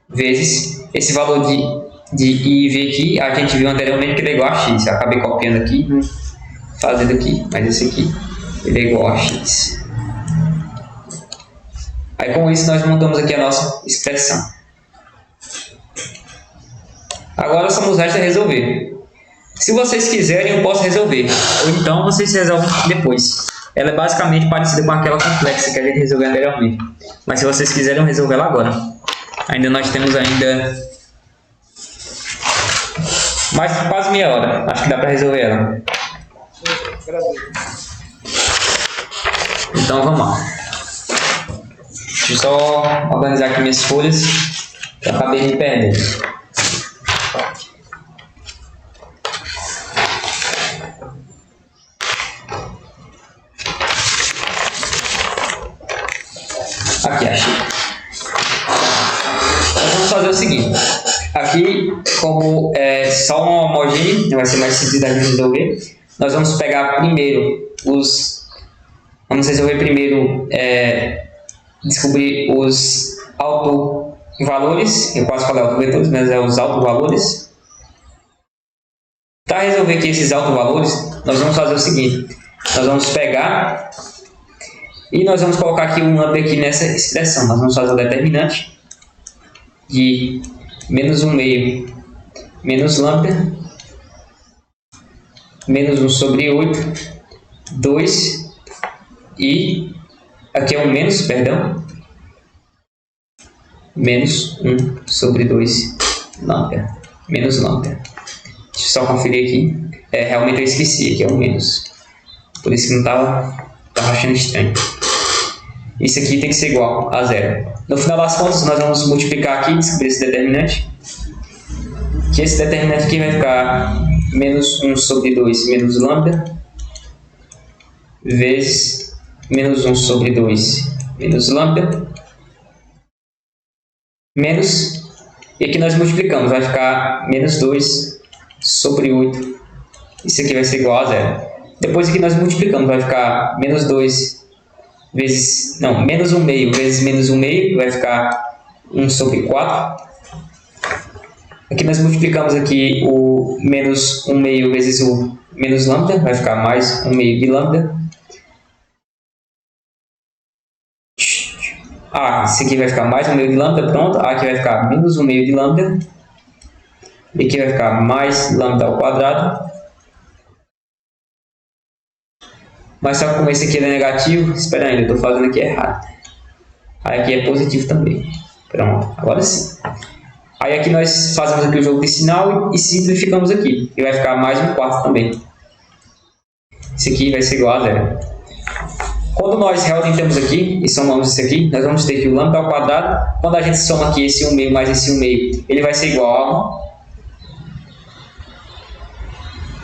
Vezes esse valor de I e V aqui, a gente viu anteriormente que ele é igual a X. Eu acabei copiando aqui, fazendo aqui, mas esse aqui ele é igual a X. Aí com isso nós montamos aqui a nossa expressão. Agora só nos resta resolver. Se vocês quiserem, eu posso resolver. Ou então vocês resolvem depois. Ela é basicamente parecida com aquela complexa que a gente resolveu anteriormente. Mas se vocês quiserem, eu resolvo ela agora. Nós temos ainda mais quase meia hora. Acho que dá para resolver ela. Então vamos lá. Deixa eu só organizar aqui minhas folhas, que eu acabei me perdendo. Aqui, achei. Nós vamos fazer o seguinte. Aqui, como é só um homogêneo, vai ser mais simples da gente resolver. Nós vamos pegar primeiro vamos resolver primeiro, descobrir os autovalores. Eu quase falei autovetores, mas é os autovalores. Para resolver aqui esses autovalores, nós vamos fazer o seguinte. Nós vamos pegar e nós vamos colocar aqui um lambda aqui nessa expressão. Nós vamos fazer o determinante de menos 1 meio menos lambda menos 1 sobre 8, 2 e aqui é um menos, perdão, menos 1 sobre 2 lambda, menos lambda. Deixa eu só conferir aqui. Realmente eu esqueci, aqui é um menos. Por isso que não estava achando estranho. Isso aqui tem que ser igual a 0. No final das contas, nós vamos multiplicar aqui, descobrir esse determinante. Que esse determinante aqui vai ficar menos 1 sobre 2 menos lambda vezes menos 1 sobre 2 menos lambda menos, e aqui nós multiplicamos, vai ficar menos 2 sobre 8. Isso aqui vai ser igual a 0. Depois aqui nós multiplicamos, vai ficar menos 2 vezes, não, menos 1 meio vezes menos 1 meio, vai ficar 1 sobre 4. Aqui nós multiplicamos aqui o menos 1 meio vezes o menos lambda, vai ficar mais 1 meio de lambda. Isso aqui vai ficar mais 1 meio de lambda, pronto. Aqui vai ficar menos 1 meio de lambda. E aqui vai ficar mais lambda ao quadrado. Mas só que como esse aqui é negativo, espera aí, eu estou fazendo aqui errado. Aí aqui é positivo também. Pronto, agora sim. Aí aqui nós fazemos aqui o jogo de sinal e simplificamos aqui. E vai ficar mais 1/4 também. Isso aqui vai ser igual a 0. Quando nós reorientamos aqui e somamos isso aqui, nós vamos ter que o lambda ao quadrado. Quando a gente soma aqui esse 1 meio mais esse 1 meio, ele vai ser igual a 1.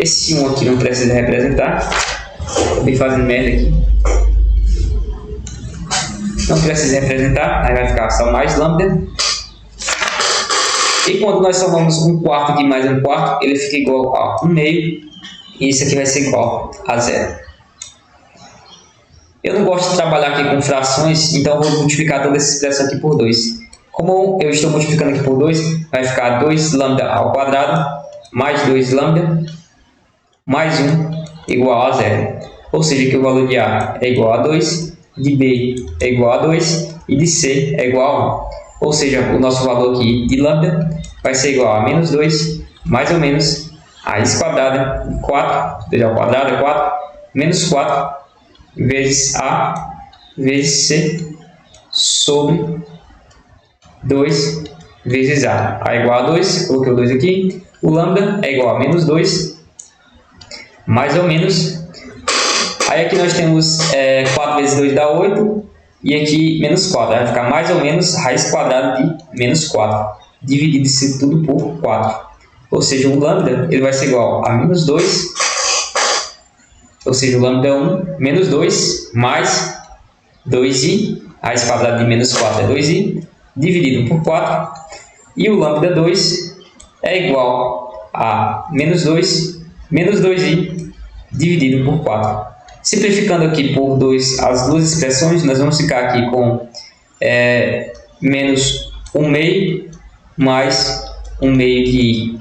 Esse 1 aqui não precisa representar. Acabei fazendo merda aqui. Não precisa representar, aí vai ficar só mais lambda. E quando nós somamos 1/4 aqui mais 1/4, ele fica igual a 1/2. E isso aqui vai ser igual a 0. Eu não gosto de trabalhar aqui com frações, então eu vou multiplicar toda essa expressão aqui por 2. Como eu estou multiplicando aqui por 2, vai ficar 2 lambda ao quadrado mais 2 lambda mais 1 igual a 0. Ou seja, que o valor de A é igual a 2, de B é igual a 2 e de C é igual a 1. Ou seja, o nosso valor aqui de lambda vai ser igual a menos 2, mais ou menos raiz quadrada de 4, 2 ao quadrado é 4, menos 4 vezes A vezes C sobre 2 vezes A. A é igual a 2, coloquei o 2 aqui. O lambda é igual a menos 2, mais ou menos. Aí aqui nós temos 4 vezes 2 dá 8. E aqui menos 4. Vai ficar mais ou menos raiz quadrada de menos 4. Dividido isso tudo por 4. Ou seja, o lambda ele vai ser igual a menos 2. Ou seja, o lambda é 1 menos 2 mais 2i. Raiz quadrada de menos 4 é 2i. Dividido por 4. E o lambda 2 é igual a menos 2 menos 2i dividido por 4. Simplificando aqui por 2 as duas expressões, nós vamos ficar aqui com menos 1/2 mais 1/2 de i.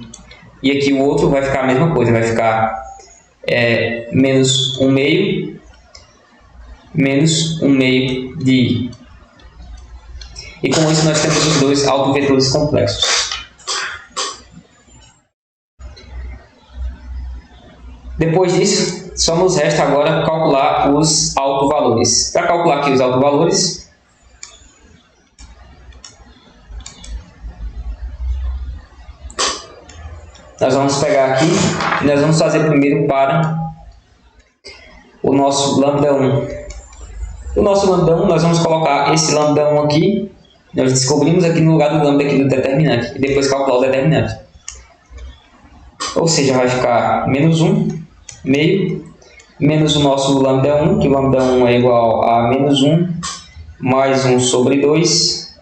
E aqui o outro vai ficar a mesma coisa, vai ficar menos 1/2 menos 1/2 de i. E com isso nós temos os dois autovetores complexos. Depois disso, só nos resta agora calcular os autovalores. Para calcular aqui os autovalores, nós vamos pegar aqui e nós vamos fazer primeiro para o nosso lambda 1. O nosso lambda 1, nós vamos colocar esse lambda 1 aqui, nós descobrimos aqui no lugar do lambda aqui do determinante, e depois calcular o determinante. Ou seja, vai ficar menos 1 meio, menos o nosso lambda 1, que o lambda 1 é igual a menos 1, mais 1 sobre 2,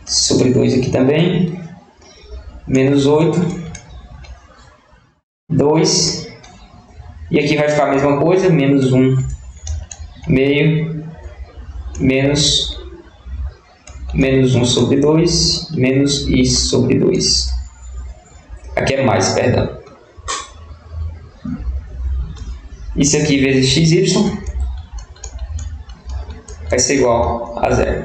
sobre 2 aqui também, menos 8, 2, e aqui vai ficar a mesma coisa, menos 1 meio, menos 1 sobre 2, menos i sobre 2. Aqui é mais, perdão. Isso aqui vezes xy vai ser igual a 0.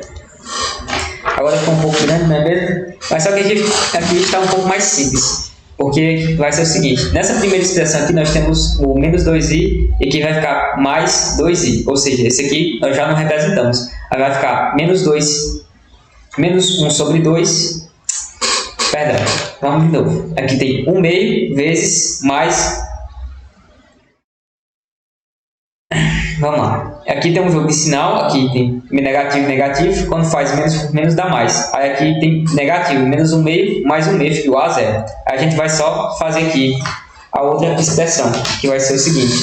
Agora ficou um pouco grande, não é mesmo? Mas só que aqui está um pouco mais simples. Porque vai ser o seguinte, nessa primeira expressão aqui nós temos o menos 2i e aqui vai ficar mais 2i. Ou seja, esse aqui nós já não representamos. Aí vai ficar menos 2, menos 1 sobre 2. Perdão, vamos de novo. Aqui tem 1 meio vezes mais... Vamos lá. Aqui tem um jogo de sinal, aqui tem negativo, negativo. Quando faz menos por menos dá mais. Aí aqui tem negativo, menos 1 meio, mais 1 meio fica igual a 0. Aí a gente vai só fazer aqui a outra expressão, que vai ser o seguinte.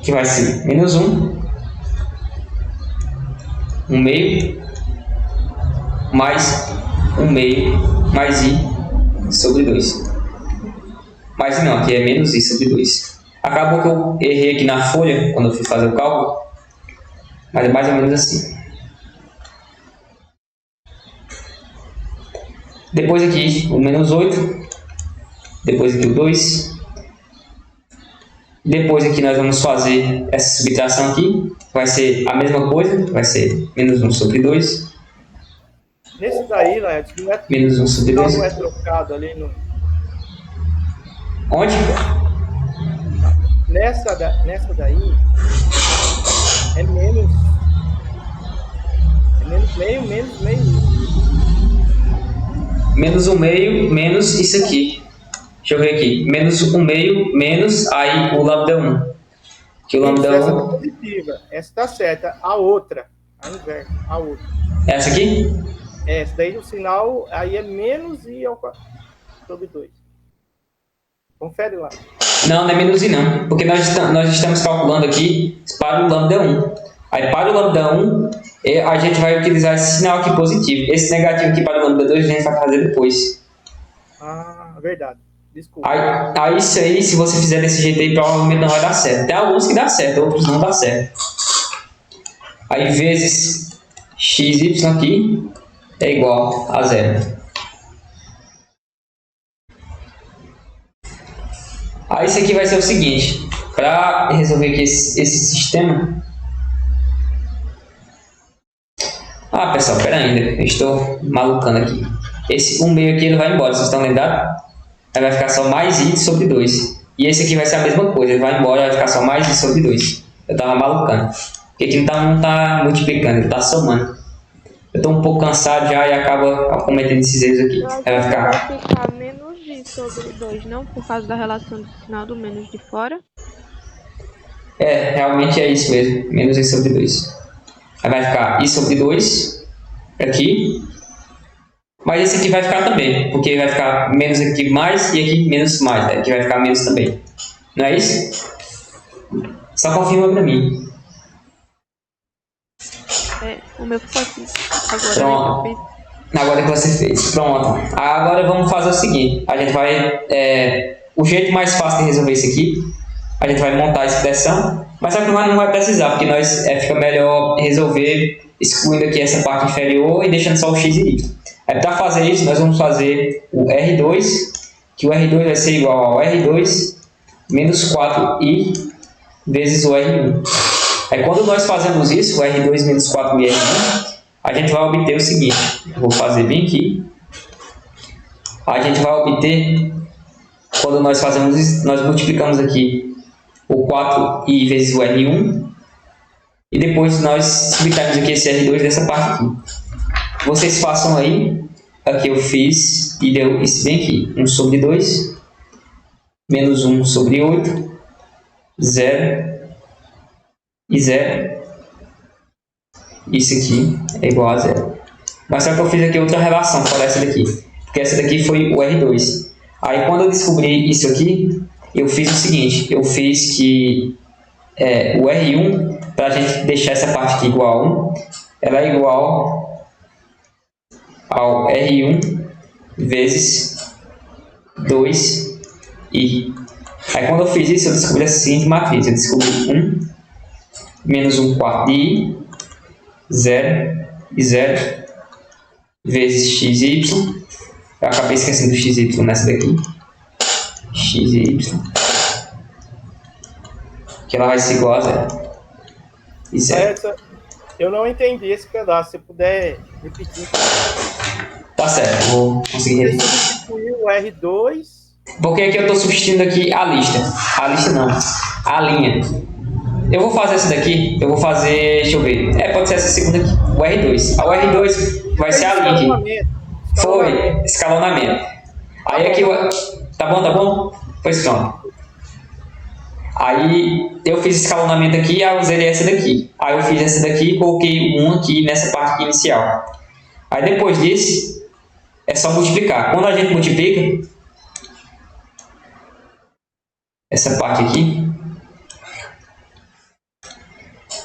Que vai ser menos 1 meio, mais 1 meio, mais i sobre 2. Mas não, aqui é menos i sobre 2. Acabou que eu errei aqui na folha, quando eu fui fazer o cálculo. Mas é mais ou menos assim. Depois aqui o menos 8. Depois aqui o 2. Depois aqui nós vamos fazer essa subtração aqui. Vai ser a mesma coisa. Vai ser menos 1 sobre 2. Nesse daí, Léo, menos 1 sobre 2. Não é trocado ali no... Onde? Nessa daí é menos meio, menos meio. Menos 1 meio, menos isso aqui. Deixa eu ver aqui. Menos 1 meio, menos aí o lambda 1. Que o lambda 1... Essa tá positiva. Essa tá certa. A outra. A inversa. A outra. Essa aqui? Esse daí o sinal aí é menos i ao quadrado sobre 2. Confere lá. Não, não é menos i não, porque nós estamos calculando aqui para o lambda 1. Aí para o lambda 1, a gente vai utilizar esse sinal aqui positivo. Esse negativo aqui para o lambda 2 a gente vai fazer depois. Ah, verdade. Desculpa. Aí isso aí, se você fizer desse jeito aí, provavelmente não vai dar certo. Tem alguns que dá certo, outros não dá certo. Aí vezes xy aqui é igual a 0. Aí isso aqui vai ser o seguinte, para resolver aqui esse sistema. Ah, pessoal, pera ainda, eu estou malucando aqui. Esse 1 meio aqui ele vai embora, vocês estão lembrados? Aí vai ficar só mais i sobre 2. E esse aqui vai ser a mesma coisa, ele vai embora, vai ficar só mais i sobre 2. Eu estava malucando. Porque aqui não está multiplicando, ele está somando. Eu estou um pouco cansado já e acaba cometendo esses erros aqui. Mas Aí vai ficar vai ficar menos i sobre 2, não? Por causa da relação do sinal do menos de fora? realmente é isso mesmo, menos i sobre 2. Aí vai ficar i sobre 2 aqui. Mas esse aqui vai ficar também, porque vai ficar menos aqui mais e aqui menos mais, né? Aqui vai ficar menos também. Não é isso? Só confirma pra mim. O meu ficou assim. Agora Pronto. Agora que você fez. Pronto. Agora vamos fazer o seguinte. A gente vai... o jeito mais fácil de resolver isso aqui, a gente vai montar a expressão, mas só que não vai precisar, porque nós fica melhor resolver excluindo aqui essa parte inferior e deixando só o x e y. Aí para fazer isso, nós vamos fazer o R2, que o R2 vai ser igual ao R2 menos 4i vezes o R1. Aí quando nós fazemos isso, o R2 menos 4i R1, a gente vai obter o seguinte, eu vou fazer bem aqui, a gente vai obter, quando nós fazemos isso, nós multiplicamos aqui o 4i vezes o R1, e depois nós subtratamos aqui esse R2 dessa parte aqui. Vocês façam aí, aqui eu fiz e deu isso bem aqui, 1 sobre 2, menos 1 sobre 8, 0 e 0. Isso aqui é igual a 0. Mas só que eu fiz aqui outra relação para essa daqui, porque essa daqui foi o R2. Aí quando eu descobri isso aqui, eu fiz o seguinte, eu fiz que o R1, para a gente deixar essa parte aqui igual a 1, ela é igual ao R1 vezes 2i. Aí quando eu fiz isso, eu descobri a seguinte matriz. Eu descobri 1 menos 1 quarto de i, 0 e 0 vezes xy. Eu acabei esquecendo do xy nessa daqui. Xy. Que ela vai ser igual a 0. E 0. Eu não entendi esse pedaço. Se puder repetir. Tá certo, vou conseguir repetir. Você substituiu o R2. Porque aqui eu estou substituindo aqui a lista. A lista não, a linha. Eu vou fazer essa daqui, eu vou fazer, deixa eu ver. Pode ser essa segunda aqui, o R2. O R2 vai ser a linha aqui. Foi, escalonamento. Aí aqui, tá bom? Pois pronto. Aí eu fiz escalonamento aqui, aí eu usei essa daqui. Aí eu fiz essa daqui e coloquei um aqui nessa parte aqui inicial. Aí depois disso, é só multiplicar. Quando a gente multiplica, essa parte aqui,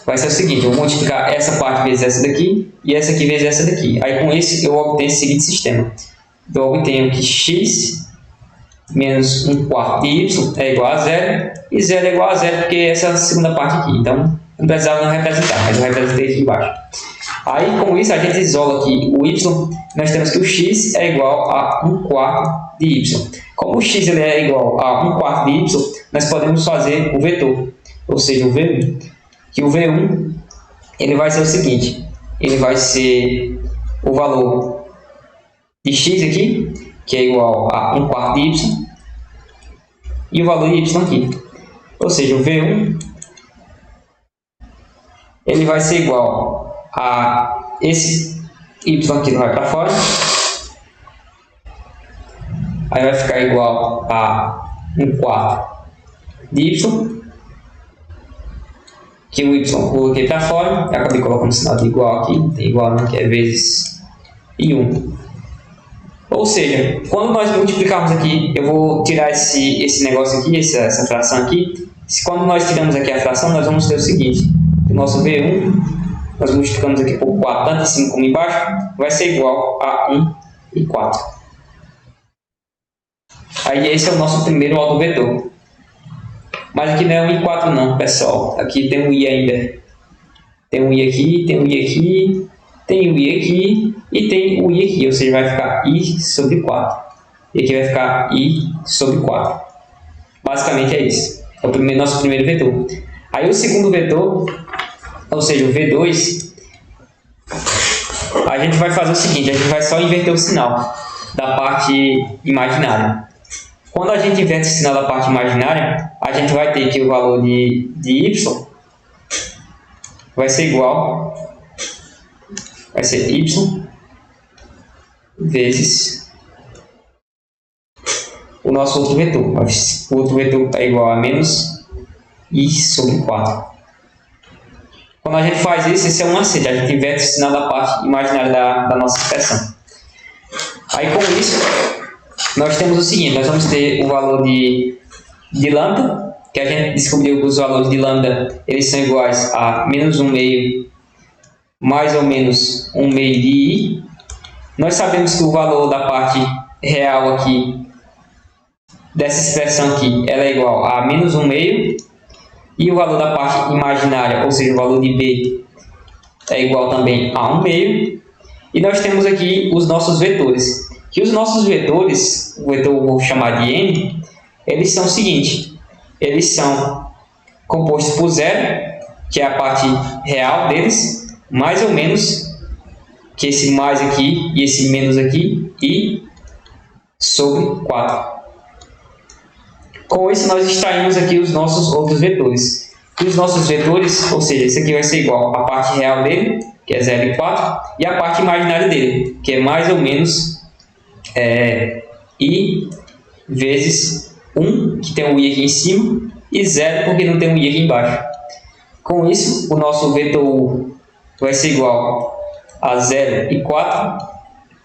vai ser o seguinte, eu vou multiplicar essa parte vezes essa daqui, e essa aqui vezes essa daqui. Aí com isso eu obtenho o seguinte sistema. Então eu obtenho que x menos 1 quarto de y é igual a 0, e 0 é igual a 0 porque essa é a segunda parte aqui. Então não precisava não representar, mas eu representei aqui embaixo. Aí com isso a gente isola aqui o y, nós temos que o x é igual a 1 quarto de y. Como o x ele é igual a 1 quarto de y, nós podemos fazer o vetor, ou seja, o v1. Que o v1 ele vai ser o seguinte, ele vai ser o valor de x aqui, que é igual a 1 quarto de y, e o valor de y aqui. Ou seja, o v1 ele vai ser igual a esse y aqui vai para fora, aí vai ficar igual a 1 quarto de y, que o y eu coloquei para fora, eu acabei colocando o sinal de igual aqui, não tem igual não, que é vezes e 1. Ou seja, quando nós multiplicarmos aqui, eu vou tirar esse negócio aqui, essa fração aqui. Quando nós tiramos aqui a fração, nós vamos ter o seguinte: o nosso V1, nós multiplicamos aqui por 4, tanto em cima como embaixo, vai ser igual a 1 e 4. Aí esse é o nosso primeiro autovetor. Mas aqui não é 1 e 4 não, pessoal. Aqui tem um i ainda. Tem um i aqui, tem um i aqui, tem um i aqui e tem um i aqui. Ou seja, vai ficar i sobre 4. E aqui vai ficar i sobre 4. Basicamente é isso. É o nosso primeiro vetor. Aí o segundo vetor, ou seja, o V2, a gente vai fazer o seguinte: a gente vai só inverter o sinal da parte imaginária. Quando a gente inverte o sinal da parte imaginária, a gente vai ter que o valor de y vai ser igual, vai ser y vezes o nosso outro vetor. O outro vetor é igual a menos i sobre 4. Quando a gente faz isso, esse é um macete. A gente inverte o sinal da parte imaginária da nossa expressão. Aí com isso, nós temos o seguinte: nós vamos ter o valor de lambda, que a gente descobriu que os valores de lambda eles são iguais a menos 1 meio mais ou menos 1 meio de i. Nós sabemos que o valor da parte real aqui, dessa expressão aqui, ela é igual a menos 1 meio. E o valor da parte imaginária, ou seja, o valor de b, é igual também a 1 meio. E nós temos aqui os nossos vetores. Que os nossos vetores, o vetor eu vou chamar de n, eles são o seguinte: eles são compostos por 0, que é a parte real deles, mais ou menos, que esse mais aqui e esse menos aqui, e sobre 4. Com isso, nós extraímos aqui os nossos outros vetores. E os nossos vetores, ou seja, esse aqui vai ser igual à parte real dele, que é 0 e 4, e a parte imaginária dele, que é mais ou menos i vezes 1, que tem um i aqui em cima, e 0 porque não tem um i aqui embaixo. Com isso, o nosso vetor u vai ser igual a 0 e 4,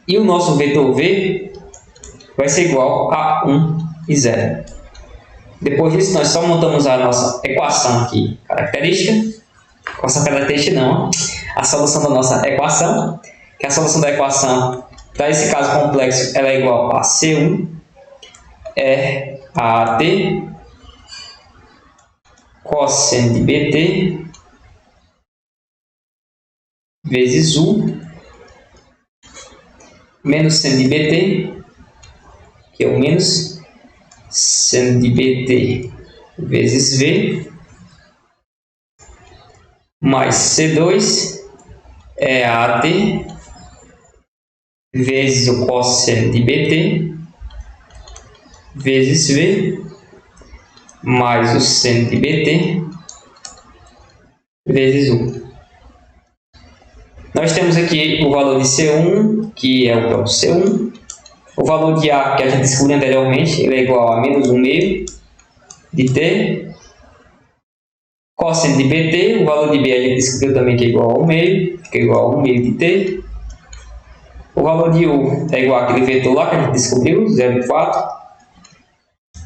e o nosso vetor v vai ser igual a 1 e 0. Depois disso, nós só montamos a nossa equação aqui característica. Equação característica não, a solução da nossa equação, que a solução da equação para esse caso complexo ela é igual a C1 AT cosseno de BT vezes U menos seno de BT, que é o menos seno de BT vezes V, mais C2 é AT vezes o cosseno de BT vezes V, mais o seno de BT vezes U. Nós temos aqui o valor de C1, que é o próprio C1. O valor de A, que a gente descobriu anteriormente, ele é igual a menos 1 meio de T. Cosseno de BT, o valor de B a gente descobriu também que é igual a 1 meio, fica igual a 1 meio de T. O valor de U é igual àquele vetor lá que a gente descobriu, 0,4,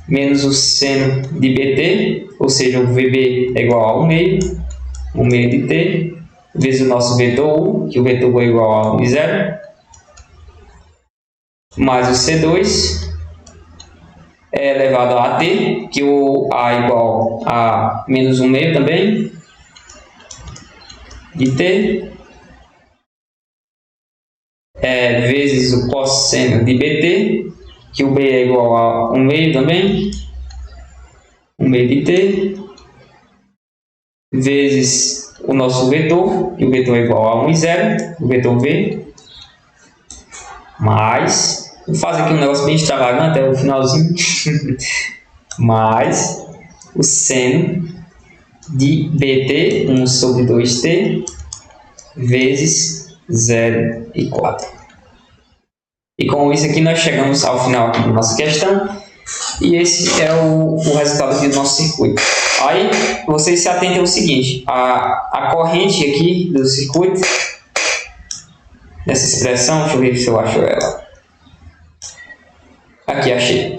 menos o seno de BT, ou seja, o VB é igual a 1 meio de T, vezes o nosso vetor U, que o vetor U é igual a 1 e 0, mais o C2 é elevado a AT, que o A é igual a menos 1 meio também, de T, vezes o cosseno de BT, que o B é igual a 1 meio também, 1 meio de T, vezes o nosso vetor, que o vetor é igual a 1 e 0, o vetor V, mais, vou fazer aqui um negócio bem extravagante até o finalzinho, mais o seno de BT, 1 sobre 2T, vezes 0 e 4. E com isso aqui nós chegamos ao final aqui da nossa questão. E esse é o resultado aqui do nosso circuito. Aí vocês se atentem ao seguinte: a corrente aqui do circuito nessa expressão, deixa eu ver se eu acho ela. Aqui, achei.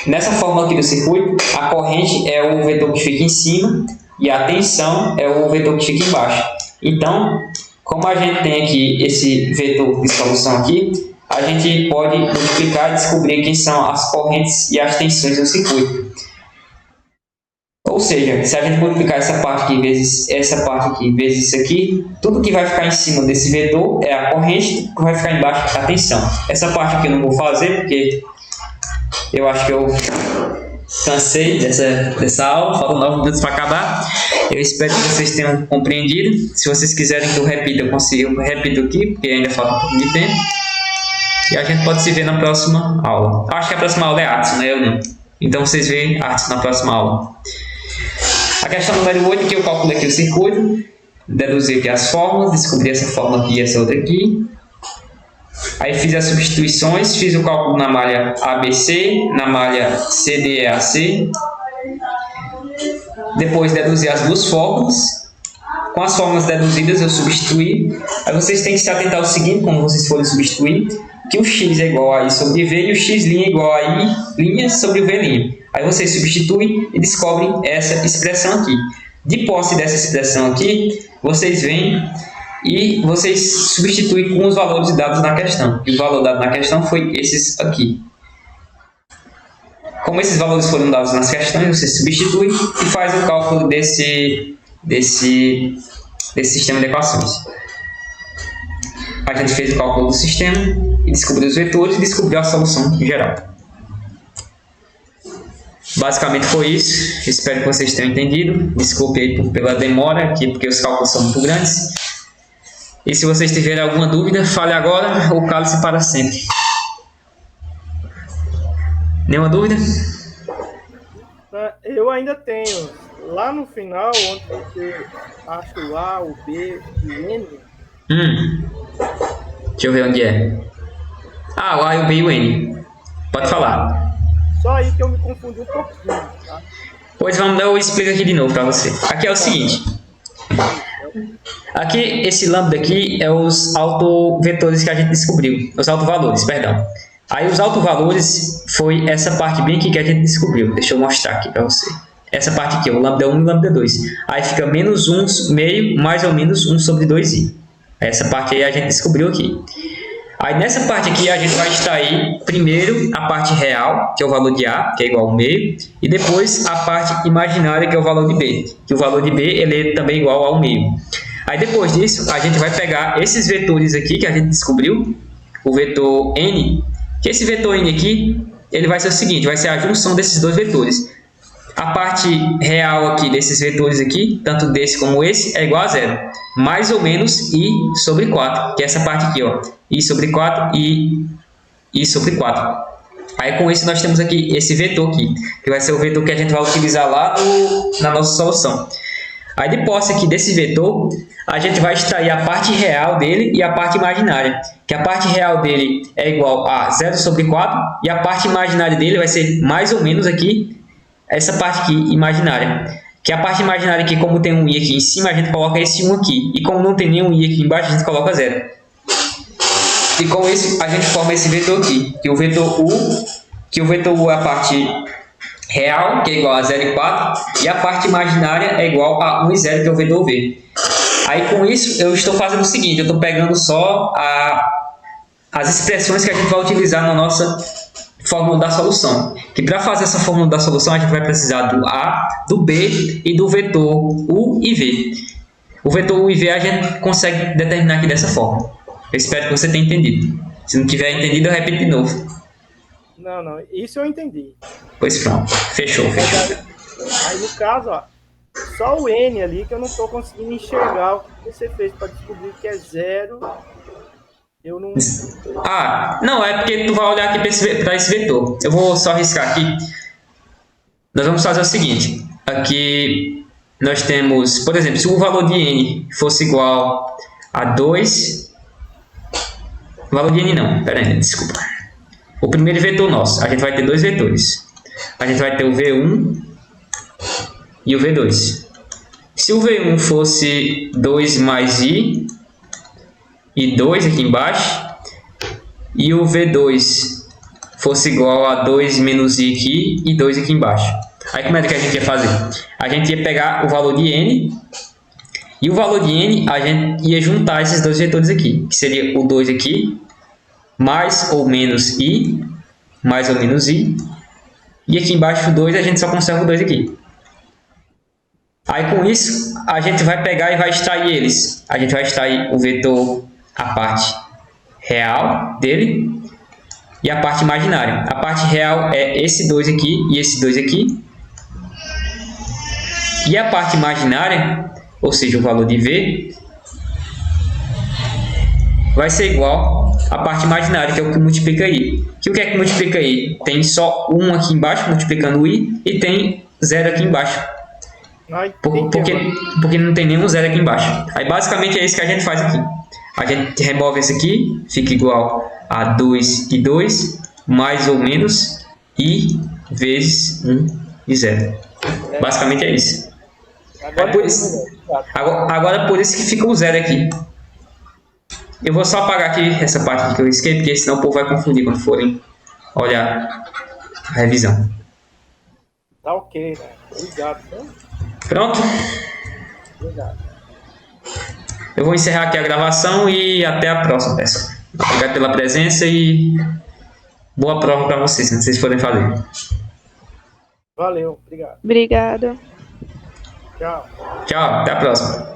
Nessa fórmula aqui do circuito, a corrente é o vetor que fica em cima e a tensão é o vetor que fica embaixo. Então, como a gente tem aqui esse vetor de solução aqui, a gente pode multiplicar e descobrir quem são as correntes e as tensões do circuito. Ou seja, se a gente multiplicar essa parte aqui vezes essa parte aqui vezes isso aqui, tudo que vai ficar em cima desse vetor é a corrente, tudo que vai ficar embaixo é a tensão. Essa parte aqui eu não vou fazer porque eu acho que eu cansei dessa aula, faltam 9 minutos para acabar. Eu espero que vocês tenham compreendido. Se vocês quiserem que eu repita, eu repito aqui, porque ainda falta um pouco de tempo. E a gente pode se ver na próxima aula. Acho que a próxima aula é artes, né? Eu não. Então vocês veem artes na próxima aula. A questão número 8, que eu calculei aqui o circuito, deduzi aqui as fórmulas, descobri essa fórmula aqui e essa outra aqui. Aí fiz as substituições, fiz o cálculo na malha ABC, na malha CDEAC. Depois deduzi as duas fórmulas. Com as fórmulas deduzidas eu substituí. Aí vocês têm que se atentar ao seguinte, quando vocês forem substituir, que o x é igual a i sobre v e o x' é igual a i' sobre o v'. Aí vocês substituem e descobrem essa expressão aqui. De posse dessa expressão aqui, vocês vêm e vocês substituem com os valores dados na questão. E o valor dado na questão foi esses aqui. Como esses valores foram dados nas questões, você substitui e faz o cálculo desse sistema de equações. A gente fez o cálculo do sistema e descobriu os vetores e descobriu a solução geral. Basicamente foi isso. Espero que vocês tenham entendido. Desculpe aí pela demora aqui, porque os cálculos são muito grandes. E se vocês tiverem alguma dúvida, fale agora ou cale-se para sempre. Nenhuma dúvida? Eu ainda tenho. Lá no final, onde você acha o A, o B e o N. Deixa eu ver onde é. Ah, o A, o B e o N. Pode falar. Só aí que eu me confundi um pouquinho, tá? Pois eu explico aqui de novo para você. Aqui é o seguinte. Aqui, esse lambda aqui é os autovetores que a gente descobriu. Os autovalores, perdão. Aí os autovalores foi essa parte bem aqui que a gente descobriu. Deixa eu mostrar aqui para você. Essa parte aqui, o lambda 1 e o lambda 2. Aí fica menos 1 meio, mais ou menos 1 sobre 2i. Essa parte aí a gente descobriu aqui. Aí nessa parte aqui a gente vai extrair primeiro a parte real, que é o valor de A, que é igual ao meio, e depois a parte imaginária, que é o valor de B, que o valor de B ele é também igual ao meio. Aí depois disso a gente vai pegar esses vetores aqui que a gente descobriu, o vetor N, que esse vetor N aqui, ele vai ser o seguinte, vai ser a junção desses dois vetores. A parte real aqui desses vetores aqui, tanto desse como esse, é igual a zero. Mais ou menos i sobre 4, que é essa parte aqui, ó. I sobre 4 e i sobre 4. Aí com isso nós temos aqui esse vetor aqui, que vai ser o vetor que a gente vai utilizar lá na nossa solução. Aí de posse aqui desse vetor, a gente vai extrair a parte real dele e a parte imaginária. Que a parte real dele é igual a 0 sobre 4 e a parte imaginária dele vai ser mais ou menos aqui, essa parte aqui imaginária. Que a parte imaginária aqui, como tem um i aqui em cima, a gente coloca esse 1 aqui. E como não tem nenhum i aqui embaixo, a gente coloca 0. E com isso, a gente forma esse vetor aqui. Que o vetor U é a parte real, que é igual a 0 e 4. E a parte imaginária é igual a 1 e 0, que é o vetor V. Aí com isso, eu estou fazendo o seguinte. Eu estou pegando só as expressões que a gente vai utilizar na nossa fórmula da solução. Que para fazer essa fórmula da solução, a gente vai precisar do A, do B e do vetor U e V. O vetor U e V a gente consegue determinar aqui dessa forma. Eu espero que você tenha entendido. Se não tiver entendido, eu repito de novo. Não, isso eu entendi. Pois pronto, fechou. Aí no caso, ó, só o N ali que eu não estou conseguindo enxergar o que você fez para descobrir que é 0. Eu não... Ah, não, é porque tu vai olhar aqui para esse vetor. Eu vou só riscar aqui. Nós vamos fazer o seguinte. Aqui nós temos, por exemplo, se o valor de N fosse igual a 2... Valor de N não, pera aí, desculpa. O primeiro vetor nosso, a gente vai ter dois vetores. A gente vai ter o V1 e o V2. Se o V1 fosse 2 mais I, e 2 aqui embaixo, e o V2 fosse igual a 2 menos I aqui e 2 aqui embaixo. Aí como é que a gente ia fazer? A gente ia pegar o valor de N, e o valor de N a gente ia juntar esses dois vetores aqui, que seria o 2 aqui, mais ou menos I, mais ou menos I, e aqui embaixo o 2 a gente só conserva o 2 aqui. Aí com isso a gente vai pegar e vai extrair eles. A gente vai extrair o vetor, a parte real dele e a parte imaginária. A parte real é esse 2 aqui e esse 2 aqui. E a parte imaginária, ou seja, o valor de V, vai ser igual à parte imaginária, que é o que multiplica I. Que o que é que multiplica I? Tem só 1 aqui embaixo, multiplicando o I, e tem 0 aqui embaixo. Porque não tem nenhum 0 aqui embaixo. Aí basicamente é isso que a gente faz aqui. A gente remove esse aqui, fica igual a 2 e 2, mais ou menos I vezes 1 e 0. Basicamente é isso. Agora por isso que fica o 0 aqui. Eu vou só apagar aqui essa parte aqui que eu risquei, porque senão o povo vai confundir quando forem olhar a revisão. Tá ok, né? Obrigado. Pronto? Obrigado. Eu vou encerrar aqui a gravação e até a próxima, pessoal. Obrigado pela presença e boa prova para vocês, se vocês forem fazer. Valeu, obrigado. Obrigada. Tchau. Tchau, até a próxima.